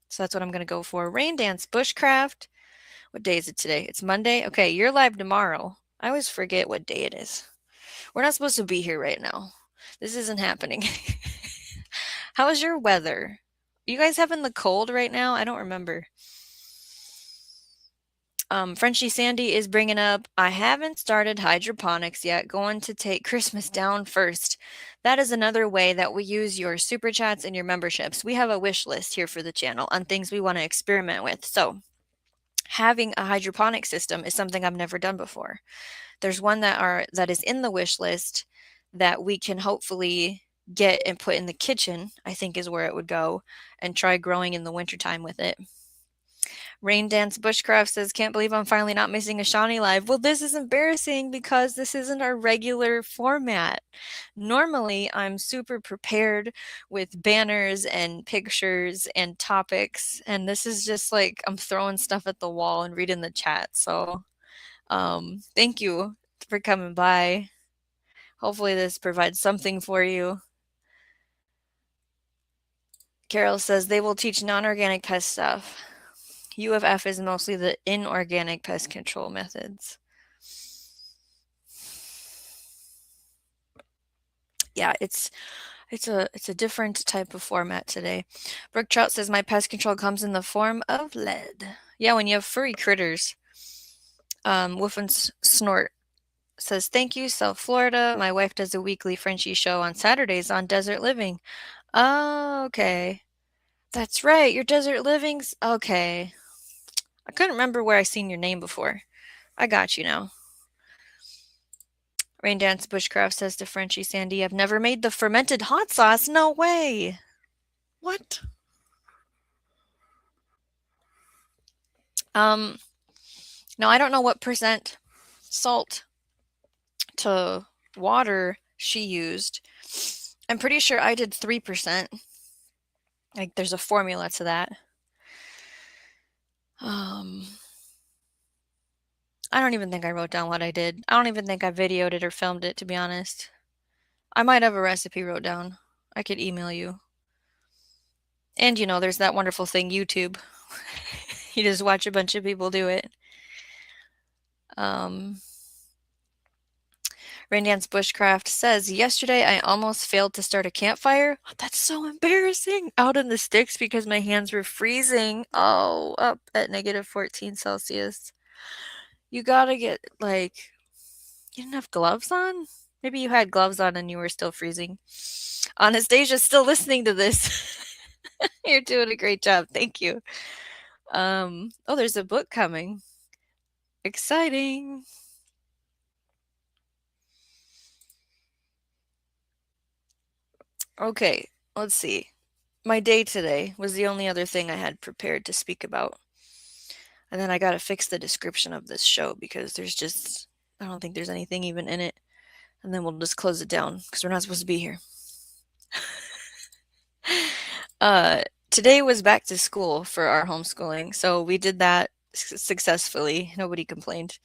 So that's what I'm going to go for. Rain Dance Bushcraft. What day is it today? It's Monday. Okay, you're live tomorrow. I always forget what day it is. We're not supposed to be here right now. This isn't happening. How is your weather? You guys having the cold right now? I don't remember. Frenchie Sandy is bringing up, I haven't started hydroponics yet, going to take Christmas down first. That is another way that we use your super chats and your memberships. We have a wish list here for the channel on things we want to experiment with. So having a hydroponic system is something I've never done before. There's one that is in the wish list that we can hopefully get and put in the kitchen, I think is where it would go, and try growing in the wintertime with it. Rain Dance Bushcraft says, can't believe I'm finally not missing a Shawnee live. Well, this is embarrassing because this isn't our regular format. Normally, I'm super prepared with banners and pictures and topics, and this is just like I'm throwing stuff at the wall and reading the chat. So, thank you for coming by. Hopefully this provides something for you. Carol says they will teach non-organic pest stuff. UFF is mostly the inorganic pest control methods. Yeah, it's a different type of format today. Brook Trout says my pest control comes in the form of lead. Yeah, when you have furry critters. Woof and Snort says, thank you, South Florida. My wife does a weekly Frenchie show on Saturdays on Desert Living. Oh, okay. That's right. Your Desert Living's okay. I couldn't remember where I seen your name before. I got you now. Rain Dance Bushcraft says to Frenchie Sandy, I've never made the fermented hot sauce. No way. What? No, I don't know what percent salt to water she used. I'm pretty sure I did 3%. Like there's a formula to that. I don't even think I wrote down what I did. I don't even think I videoed it or filmed it, to be honest. I might have a recipe wrote down. I could email you. And there's that wonderful thing, YouTube. You just watch a bunch of people do it. Um, Raindance Bushcraft says, yesterday I almost failed to start a campfire. Oh, that's so embarrassing. Out in the sticks because my hands were freezing. Oh, up at negative 14 Celsius. You gotta get, you didn't have gloves on? Maybe you had gloves on and you were still freezing. Anastasia's still listening to this. You're doing a great job. Thank you. Oh, there's a book coming. Exciting. Okay, let's see. My day today was the only other thing I had prepared to speak about. And then I gotta fix the description of this show because I don't think there's anything even in it. And then we'll just close it down because we're not supposed to be here. Today was back to school for our homeschooling, so we did that successfully. Nobody complained.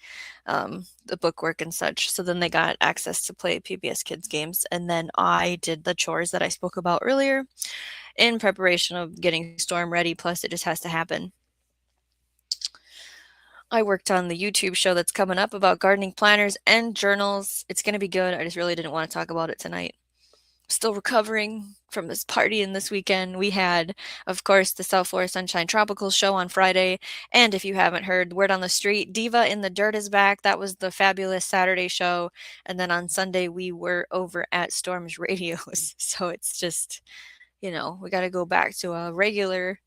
The bookwork and such. So then they got access to play PBS Kids games, and then I did the chores that I spoke about earlier in preparation of getting Storm ready. Plus, it just has to happen. I worked on the YouTube show that's coming up about gardening planners and journals. It's going to be good. I just really didn't want to talk about it tonight. Still recovering from this party in this weekend. We had, of course, the South Florida Sunshine Tropical show on Friday. And if you haven't heard, Word on the Street, Diva in the Dirt is back. That was the fabulous Saturday show. And then on Sunday, we were over at Storm's Radios. So it's just, we got to go back to a regular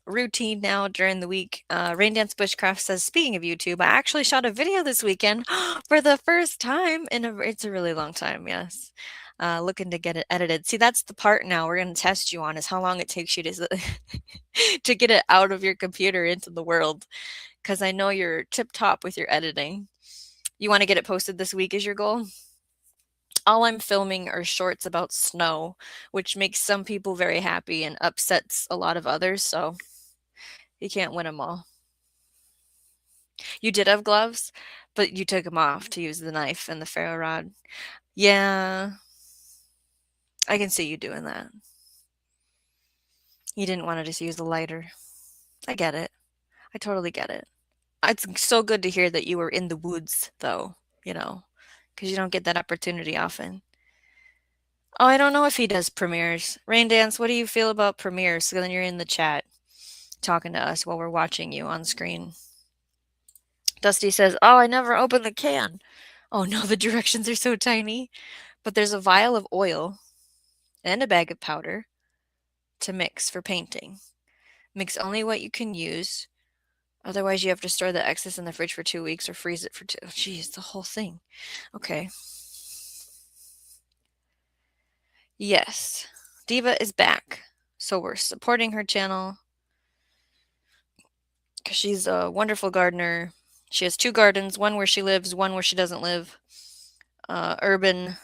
routine now during the week. Raindance Bushcraft says, speaking of YouTube, I actually shot a video this weekend for the first time it's a really long time, yes. Looking to get it edited. See, that's the part now we're going to test you on is how long it takes you to to get it out of your computer into the world. Because I know you're tip top with your editing. You want to get it posted this week is your goal? All I'm filming are shorts about snow, which makes some people very happy and upsets a lot of others. So you can't win them all. You did have gloves, but you took them off to use the knife and the ferro rod. Yeah, I can see you doing that. You didn't want to just use the lighter. I get it. I totally get it. It's so good to hear that you were in the woods, though, because you don't get that opportunity often. Oh, I don't know if he does premieres. Raindance, what do you feel about premieres? So then you're in the chat talking to us while we're watching you on screen. Dusty says, oh, I never opened the can. Oh no, the directions are so tiny. But there's a vial of oil and a bag of powder to mix for painting. Mix only what you can use. Otherwise, you have to store the excess in the fridge for 2 weeks or freeze it for 2. Geez, the whole thing. Okay. Yes. Diva is back. So we're supporting her channel because she's a wonderful gardener. She has 2 gardens, one where she lives, one where she doesn't live. Urban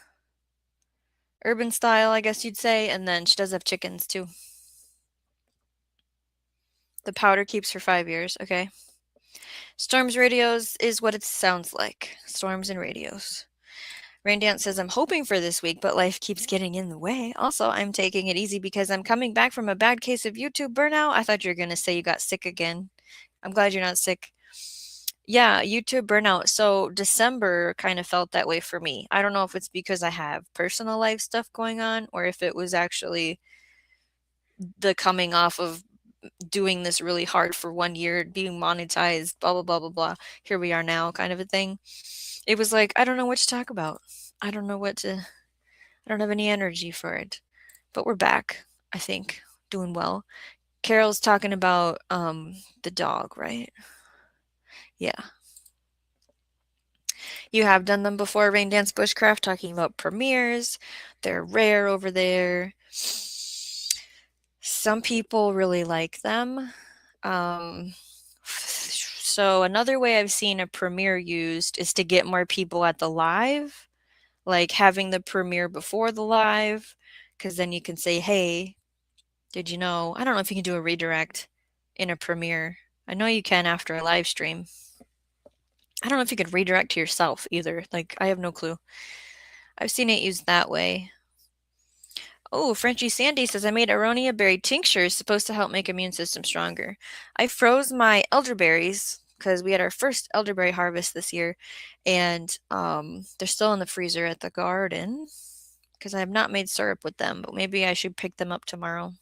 style, I guess you'd say, and then she does have chickens too. The powder keeps for 5 years, okay. Storms Radios is what it sounds like. Storms and radios. Raindance says, I'm hoping for this week, but life keeps getting in the way. Also, I'm taking it easy because I'm coming back from a bad case of YouTube burnout. I thought you were going to say you got sick again. I'm glad you're not sick. Yeah, YouTube burnout. So December kind of felt that way for me. I don't know if it's because I have personal life stuff going on or if it was actually the coming off of doing this really hard for 1 year, being monetized, blah, blah, blah, blah, blah. Here we are now kind of a thing. It was like, I don't know what to talk about. I don't have any energy for it. But we're back, I think, doing well. Carol's talking about the dog, right? Yeah. You have done them before, Raindance Bushcraft, talking about premieres. They're rare over there. Some people really like them. So another way I've seen a premiere used is to get more people at the live, like having the premiere before the live, because then you can say, hey, did you know? I don't know if you can do a redirect in a premiere. I know you can after a live stream. I don't know if you could redirect to yourself either. Like, I have no clue. I've seen it used that way. Oh, Frenchie Sandy says I made aronia berry tincture supposed to help make immune system stronger. I froze my elderberries because we had our first elderberry harvest this year, and they're still in the freezer at the garden because I have not made syrup with them, but maybe I should pick them up tomorrow.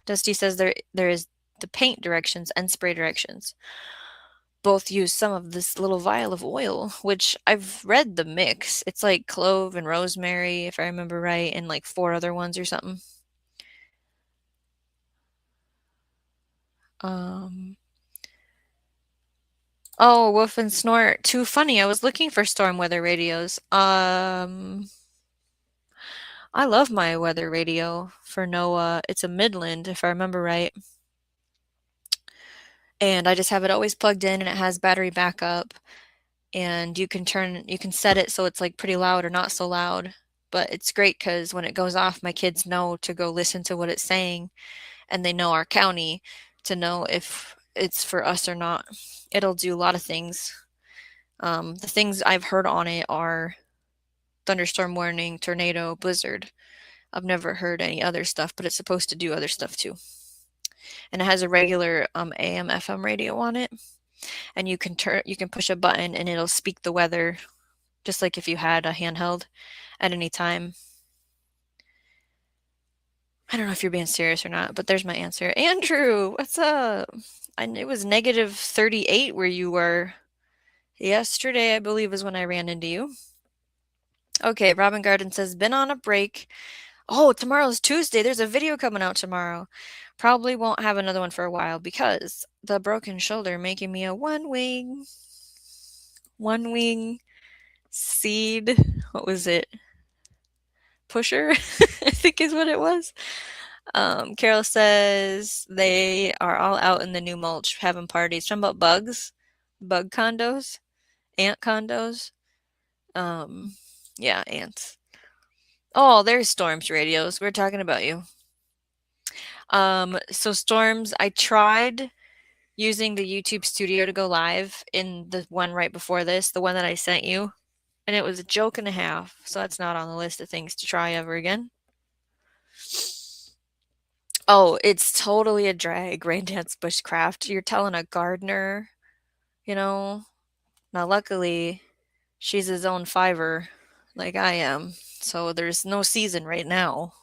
Dusty says there is the paint directions and spray directions. Both use some of this little vial of oil, which I've read the mix. It's like clove and rosemary, if I remember right, and like 4 other ones or something. Um, oh, Woof and Snort. Too funny. I was looking for storm weather radios. I love my weather radio for NOAA. It's a Midland, if I remember right. And I just have it always plugged in and it has battery backup. And you can set it so it's like pretty loud or not so loud. But it's great because when it goes off, my kids know to go listen to what it's saying, and they know our county to know if it's for us or not. It'll do a lot of things. The things I've heard on it are thunderstorm warning, tornado, blizzard. I've never heard any other stuff, but it's supposed to do other stuff too. And it has a regular AM FM radio on it, and you can push a button and it'll speak the weather just like if you had a handheld at any time. I don't know if you're being serious or not, but there's my answer. Andrew, what's up? It was negative 38 where you were. Yesterday, I believe, is when I ran into you. Okay, Robin Garden says, been on a break. Oh, tomorrow's Tuesday. There's a video coming out tomorrow. Probably won't have another one for a while because the broken shoulder making me a one wing seed. What was it? Pusher, I think is what it was. Carol says they are all out in the new mulch having parties. Talking about bugs, bug condos, ant condos. Um, yeah, ants. Oh, there's Storms radios. We're talking about you. So Storms, I tried using the YouTube studio to go live in the one right before this, the one that I sent you, and it was a joke and a half. So that's not on the list of things to try ever again. Oh, it's totally a drag, rain dance bushcraft. You're telling a gardener, you know. Now, luckily, she's his own fiver, like I am. So there's no season right now.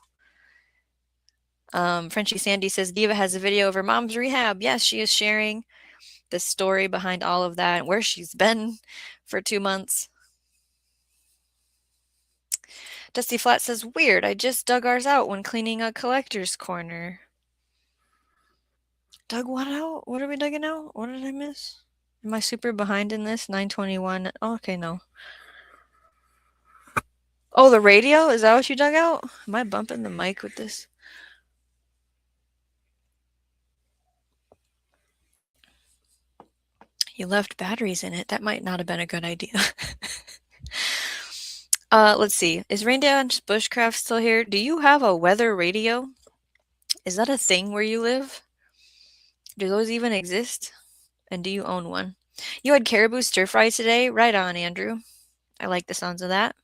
Frenchie Sandy says Diva has a video of her mom's rehab. Yes, she is sharing the story behind all of that, where she's been for 2 months. Dusty Flat says, weird, I just dug ours out when cleaning a collector's corner. Dug what out? What are we digging out? What did I miss? Am I super behind in this? 921. Oh, okay, no. Oh, the radio? Is that what you dug out? Am I bumping the mic with this? You left batteries in it. That might not have been a good idea. Let's see. Is Rain Dance Bushcraft still here? Do you have a weather radio? Is that a thing where you live? Do those even exist? And do you own one? You had caribou stir fry today? Right on, Andrew. I like the sounds of that.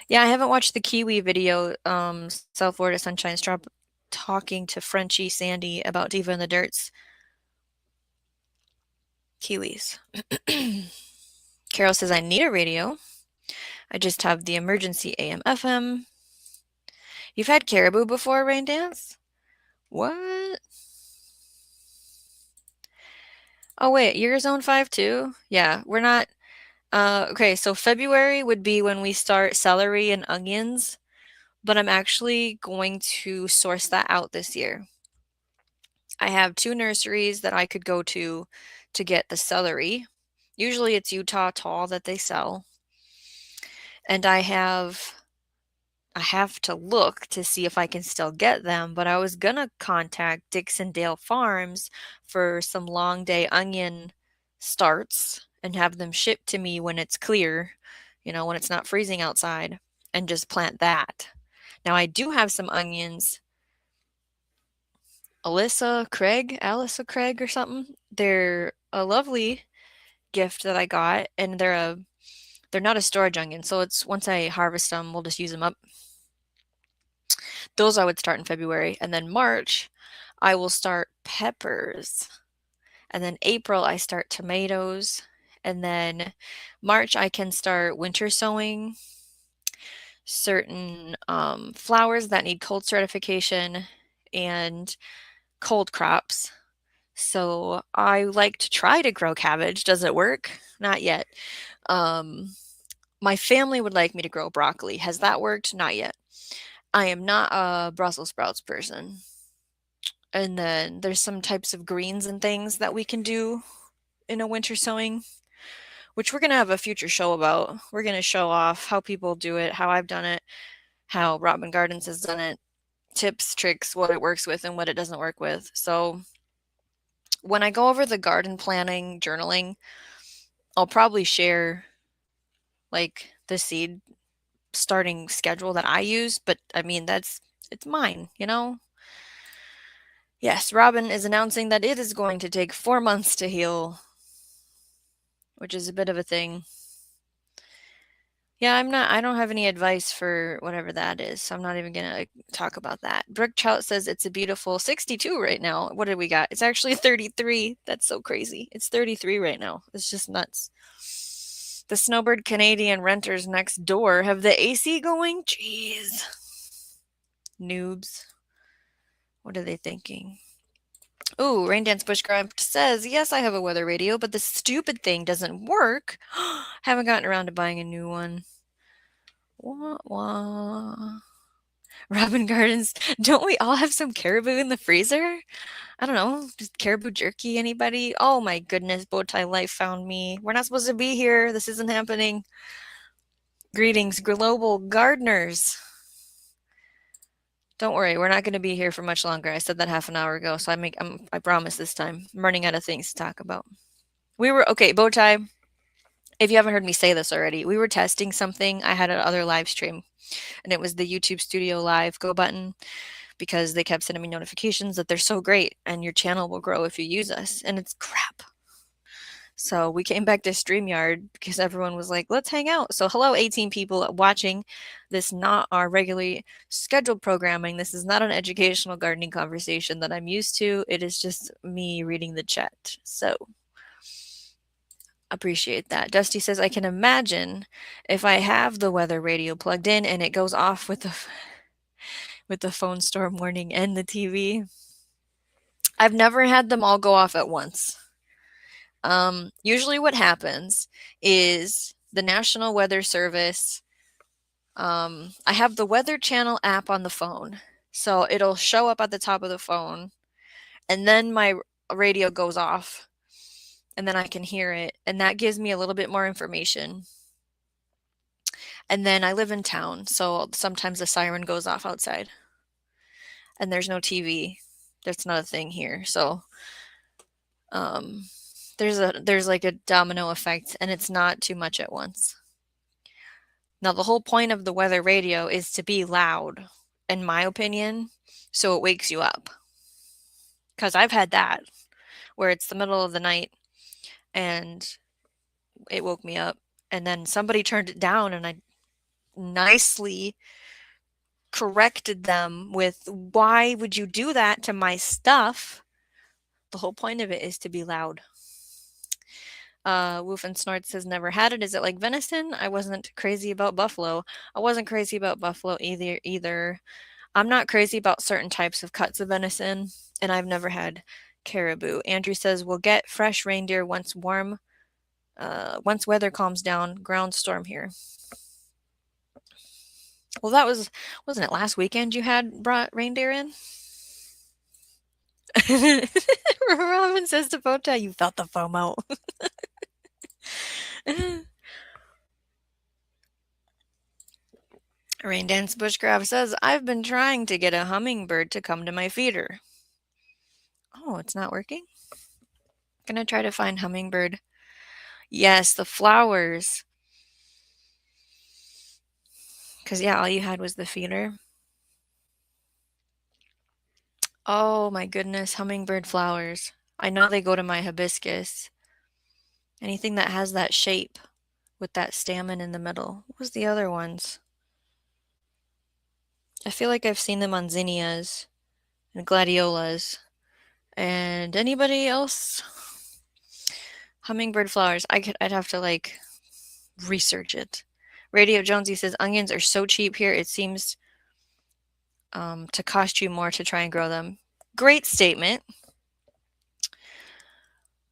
Yeah, I haven't watched the Kiwi video, South Florida Sunshine Strop talking to Frenchie Sandy about Diva in the Dirts. Kiwis. Carol says, I need a radio. I just have the emergency AM FM. You've had caribou before, Rain Dance? What? Oh, wait, you're zone 5 too? Yeah, we're not. Okay, so February would be when we start celery and onions, but I'm actually going to source that out this year. I have 2 nurseries that I could go to get the celery. Usually it's Utah Tall that they sell. And I have to look to see if I can still get them, but I was gonna contact Dixondale Farms for some long day onion starts and have them shipped to me when it's clear, when it's not freezing outside, and just plant that. Now I do have some onions. Alyssa Craig or something. They're a lovely gift that I got, and they're not a storage onion, so it's once I harvest them, we'll just use them up. Those I would start in February, and then March, I will start peppers, and then April, I start tomatoes, and then March, I can start winter sowing certain flowers that need cold certification and cold crops. So I like to try to grow cabbage. Does it work? Not yet. Um, my family would like me to grow broccoli. Has that worked? Not yet. I am not a Brussels sprouts person. And then there's some types of greens and things that we can do in a winter sowing, which we're going to have a future show about. We're going to show off how people do it, how I've done it, how Robin Gardens has done it, tips, tricks, what it works with and what it doesn't work with. So when I go over the garden planning, journaling, I'll probably share like the seed starting schedule that I use, but I mean, it's mine, you know? Yes, Robin is announcing that it is going to take 4 months to heal, which is a bit of a thing. Yeah, I don't have any advice for whatever that is, so I'm not even gonna talk about that. Brooke Trout says it's a beautiful 62 right now. What did we got? It's actually 33. That's so crazy. It's 33 right now. It's just nuts. The Snowbird Canadian renters next door have the AC going? Jeez. Noobs. What are they thinking? Ooh, Rain Dance Bushcraft says, yes, I have a weather radio, but the stupid thing doesn't work. Haven't gotten around to buying a new one. Wah, wah. Robin Gardens, don't we all have some caribou in the freezer? I don't know, just caribou jerky, anybody? Oh my goodness, Bowtie Life found me. We're not supposed to be here. This isn't happening. Greetings, global gardeners. Don't worry, we're not going to be here for much longer. I said that half an hour ago, so I promise this time. I'm running out of things to talk about. Okay, Bowtie, if you haven't heard me say this already, we were testing something. I had another live stream, and it was the YouTube Studio Live Go button, because they kept sending me notifications that they're so great and your channel will grow if you use us. And it's crap. So we came back to StreamYard because everyone was like, let's hang out. So hello, 18 people watching this, not our regularly scheduled programming. This is not an educational gardening conversation that I'm used to. It is just me reading the chat. So appreciate that. Dusty says, I can imagine if I have the weather radio plugged in and it goes off with the phone storm warning and the TV. I've never had them all go off at once. Usually what happens is the National Weather Service, I have the Weather Channel app on the phone. So it'll show up at the top of the phone, and then my radio goes off, and then I can hear it, and that gives me a little bit more information. And then I live in town, so sometimes the siren goes off outside, and there's no TV. That's not a thing here. So there's like a domino effect, and it's not too much at once. Now, the whole point of the weather radio is to be loud, in my opinion, so it wakes you up. Because I've had that, where it's the middle of the night, and it woke me up, and then somebody turned it down, and I nicely corrected them with, why would you do that to my stuff? The whole point of it is to be loud. Woof and Snort says, never had it. Is it like venison? I wasn't crazy about buffalo. I wasn't crazy about buffalo either. I'm not crazy about certain types of cuts of venison, and I've never had caribou. Andrew says, we'll get fresh reindeer once weather calms down. Ground storm here. Well, wasn't it last weekend you had brought reindeer in? Robin says to Bota, you felt the FOMO. Rain Dance Bushcraft says, I've been trying to get a hummingbird to come to my feeder. Oh, it's not working? Gonna try to find hummingbird. Yes, the flowers. Because, yeah, all you had was the feeder. Oh, my goodness, hummingbird flowers. I know they go to my hibiscus. Anything that has that shape with that stamen in the middle. What was the other ones? I feel like I've seen them on zinnias and gladiolas. And anybody else? Hummingbird flowers. I'd have to like research it. Radio Jonesy says onions are so cheap here. It seems to cost you more to try and grow them. Great statement.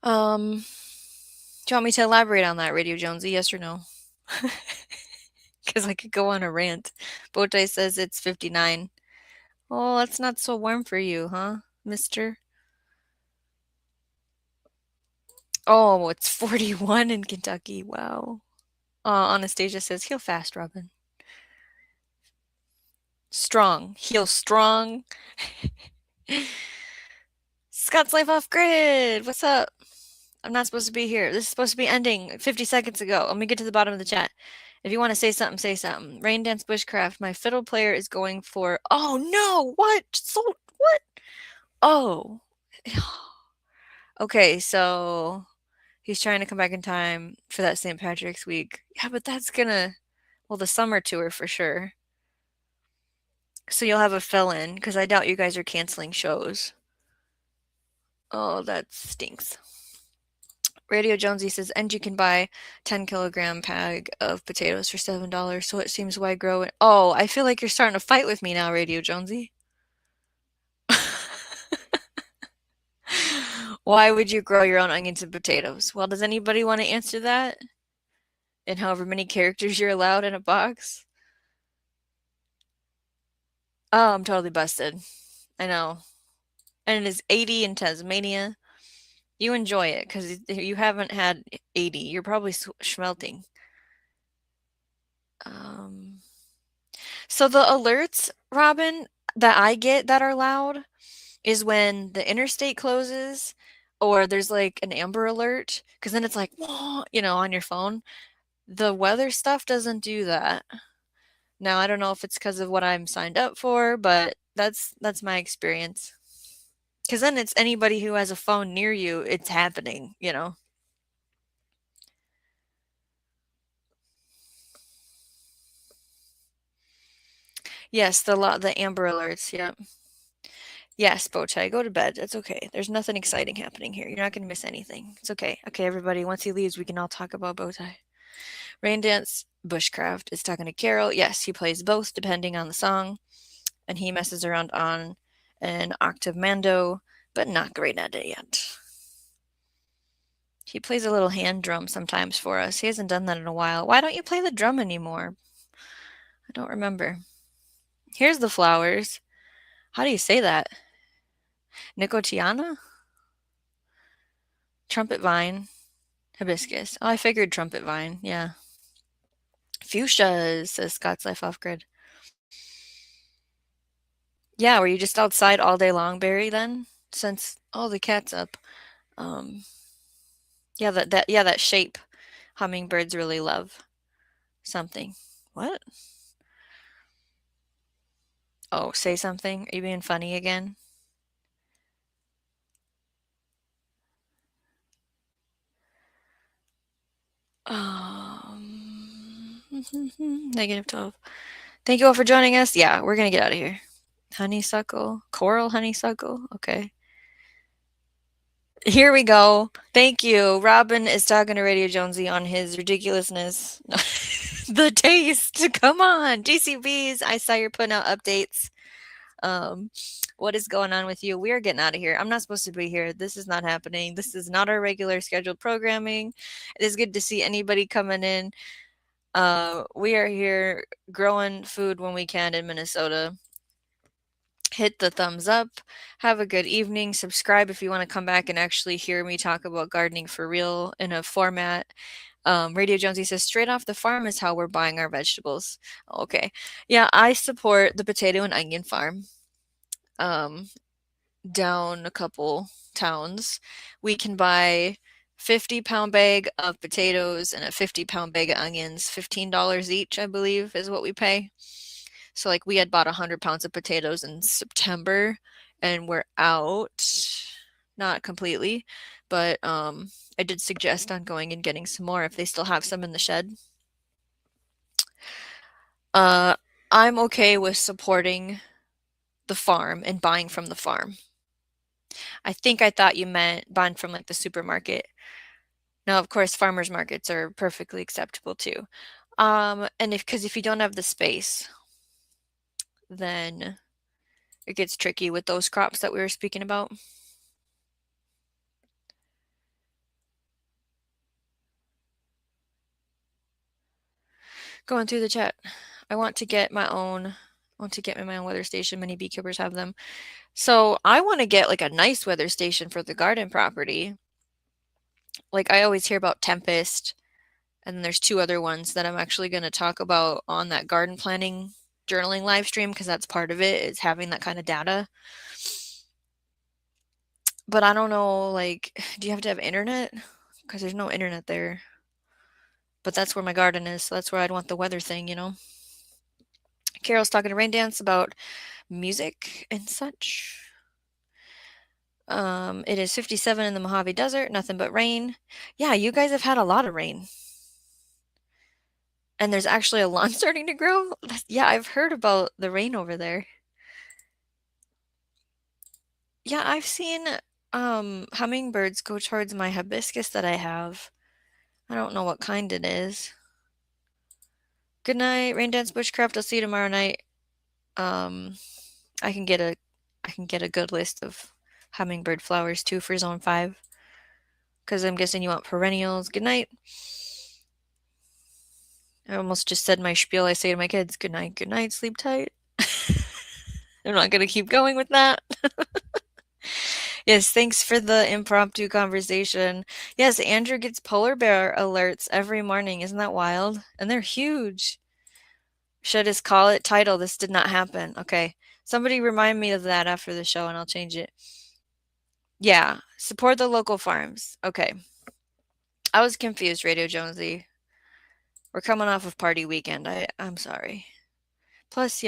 Do you want me to elaborate on that, Radio Jonesy? Yes or no? Because I could go on a rant. Botai says it's 59. Oh, that's not so warm for you, huh, mister? Oh, it's 41 in Kentucky. Wow. Anastasia says, heal fast, Robin. Strong. Heal strong. Scott's Life Off Grid. What's up? I'm not supposed to be here. This is supposed to be ending 50 seconds ago. Let me get to the bottom of the chat. If you want to say something, say something. Rain Dance Bushcraft. My fiddle player is going for. Oh no! What? So what? Oh. Okay, so he's trying to come back in time for that St. Patrick's Week. Yeah, but that's gonna. Well, the summer tour for sure. So you'll have a fill-in because I doubt you guys are canceling shows. Oh, that stinks. Radio Jonesy says, and you can buy 10-kilogram bag of potatoes for $7. So it seems why grow it. Oh, I feel like you're starting to fight with me now, Radio Jonesy. Why would you grow your own onions and potatoes? Well, does anybody want to answer that? And however many characters you're allowed in a box? Oh, I'm totally busted. I know. And it is 80 in Tasmania. You enjoy it because you haven't had 80. You're probably schmelting. So the alerts, Robin, that I get that are loud is when the interstate closes or there's like an Amber Alert because then it's like, whoa, on your phone. The weather stuff doesn't do that. Now, I don't know if it's because of what I'm signed up for, but that's my experience. Because then it's anybody who has a phone near you, it's happening. Yes, the Amber Alerts, yep. Yes, Bowtie, go to bed. It's okay. There's nothing exciting happening here. You're not going to miss anything. It's okay. Okay, everybody, once he leaves, we can all talk about Bowtie. Rain Dance Bushcraft is talking to Carol. Yes, he plays both depending on the song, and he messes around on an octave mando, but not great at it yet. He plays a little hand drum sometimes for us. He hasn't done that in a while. Why don't you play the drum anymore? I don't remember. Here's the flowers. How do you say that? Nicotiana? Trumpet vine. Hibiscus. Oh, I figured trumpet vine. Yeah. Fuchsias, says Scott's Life Off Grid. Yeah, were you just outside all day long, Barry, then? Since the cat's up. Yeah, that shape hummingbirds really love. Something. What? Oh, say something. Are you being funny again? -12. Thank you all for joining us. Yeah, we're gonna get out of here. Honeysuckle, coral honeysuckle. Okay. Here we go. Thank you. Robin is talking to Radio Jonesy on his ridiculousness. The taste. Come on. GCBs. I saw you're putting out updates. What is going on with you? We are getting out of here. I'm not supposed to be here. This is not happening. This is not our regular scheduled programming. It is good to see anybody coming in. We are here growing food when we can in Minnesota. Hit the thumbs up. Have a good evening. Subscribe if you want to come back and actually hear me talk about gardening for real in a format. Radio Jonesy says, straight off the farm is how we're buying our vegetables. Okay. Yeah, I support the potato and onion farm. Down a couple towns. We can buy 50-pound bag of potatoes and a 50-pound bag of onions. $15 each, I believe, is what we pay. So like we had bought 100 pounds of potatoes in September and we're out, not completely, but I did suggest on going and getting some more if they still have some in the shed. Uh, I'm okay with supporting the farm and buying from the farm. I thought you meant buying from like the supermarket. Now, of course, farmers markets are perfectly acceptable too. And if you don't have the space, then it gets tricky with those crops that we were speaking about. Going through the chat. I want to get my own weather station. Many beekeepers have them. So I want to get like a nice weather station for the garden property. Like I always hear about Tempest, and then there's two other ones that I'm actually going to talk about on that garden planning journaling live stream because that's part of it is having that kind of data. But I don't know, like, do you have to have internet? Because there's no internet there. But that's where my garden is, so that's where I'd want the weather thing, you know? Carol's talking to Rain Dance about music and such. It is 57 in the Mojave Desert, nothing but rain. Yeah, you guys have had a lot of rain. And there's actually a lawn starting to grow? Yeah, I've heard about the rain over there. Yeah, I've seen hummingbirds go towards my hibiscus that I have. I don't know what kind it is. Good night, Rain Dance Bushcraft. I'll see you tomorrow night. Um, I can get a good list of hummingbird flowers too for Zone 5. Because I'm guessing you want perennials. Good night. I almost just said my spiel I say to my kids. Good night, sleep tight. I'm not gonna keep going with that. Yes, thanks for the impromptu conversation. Yes, Andrew gets polar bear alerts every morning. Isn't that wild? And they're huge. Should I just call it title? This did not happen. Okay. Somebody remind me of that after the show and I'll change it. Yeah, support the local farms. Okay. I was confused, Radio Jonesy. We're coming off of party weekend. I'm sorry. Plus,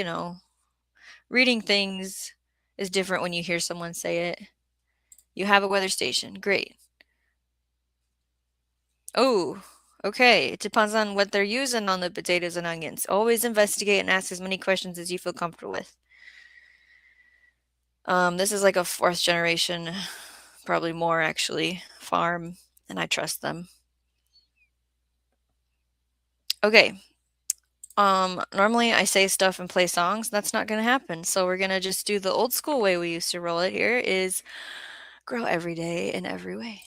reading things is different when you hear someone say it. You have a weather station. Great. Oh, okay. It depends on what they're using on the potatoes and onions. Always investigate and ask as many questions as you feel comfortable with. This is like a fourth generation, probably more actually, farm, and I trust them. Okay. Normally I say stuff and play songs. That's not going to happen. So we're going to just do the old school way we used to roll it here is grow every day in every way.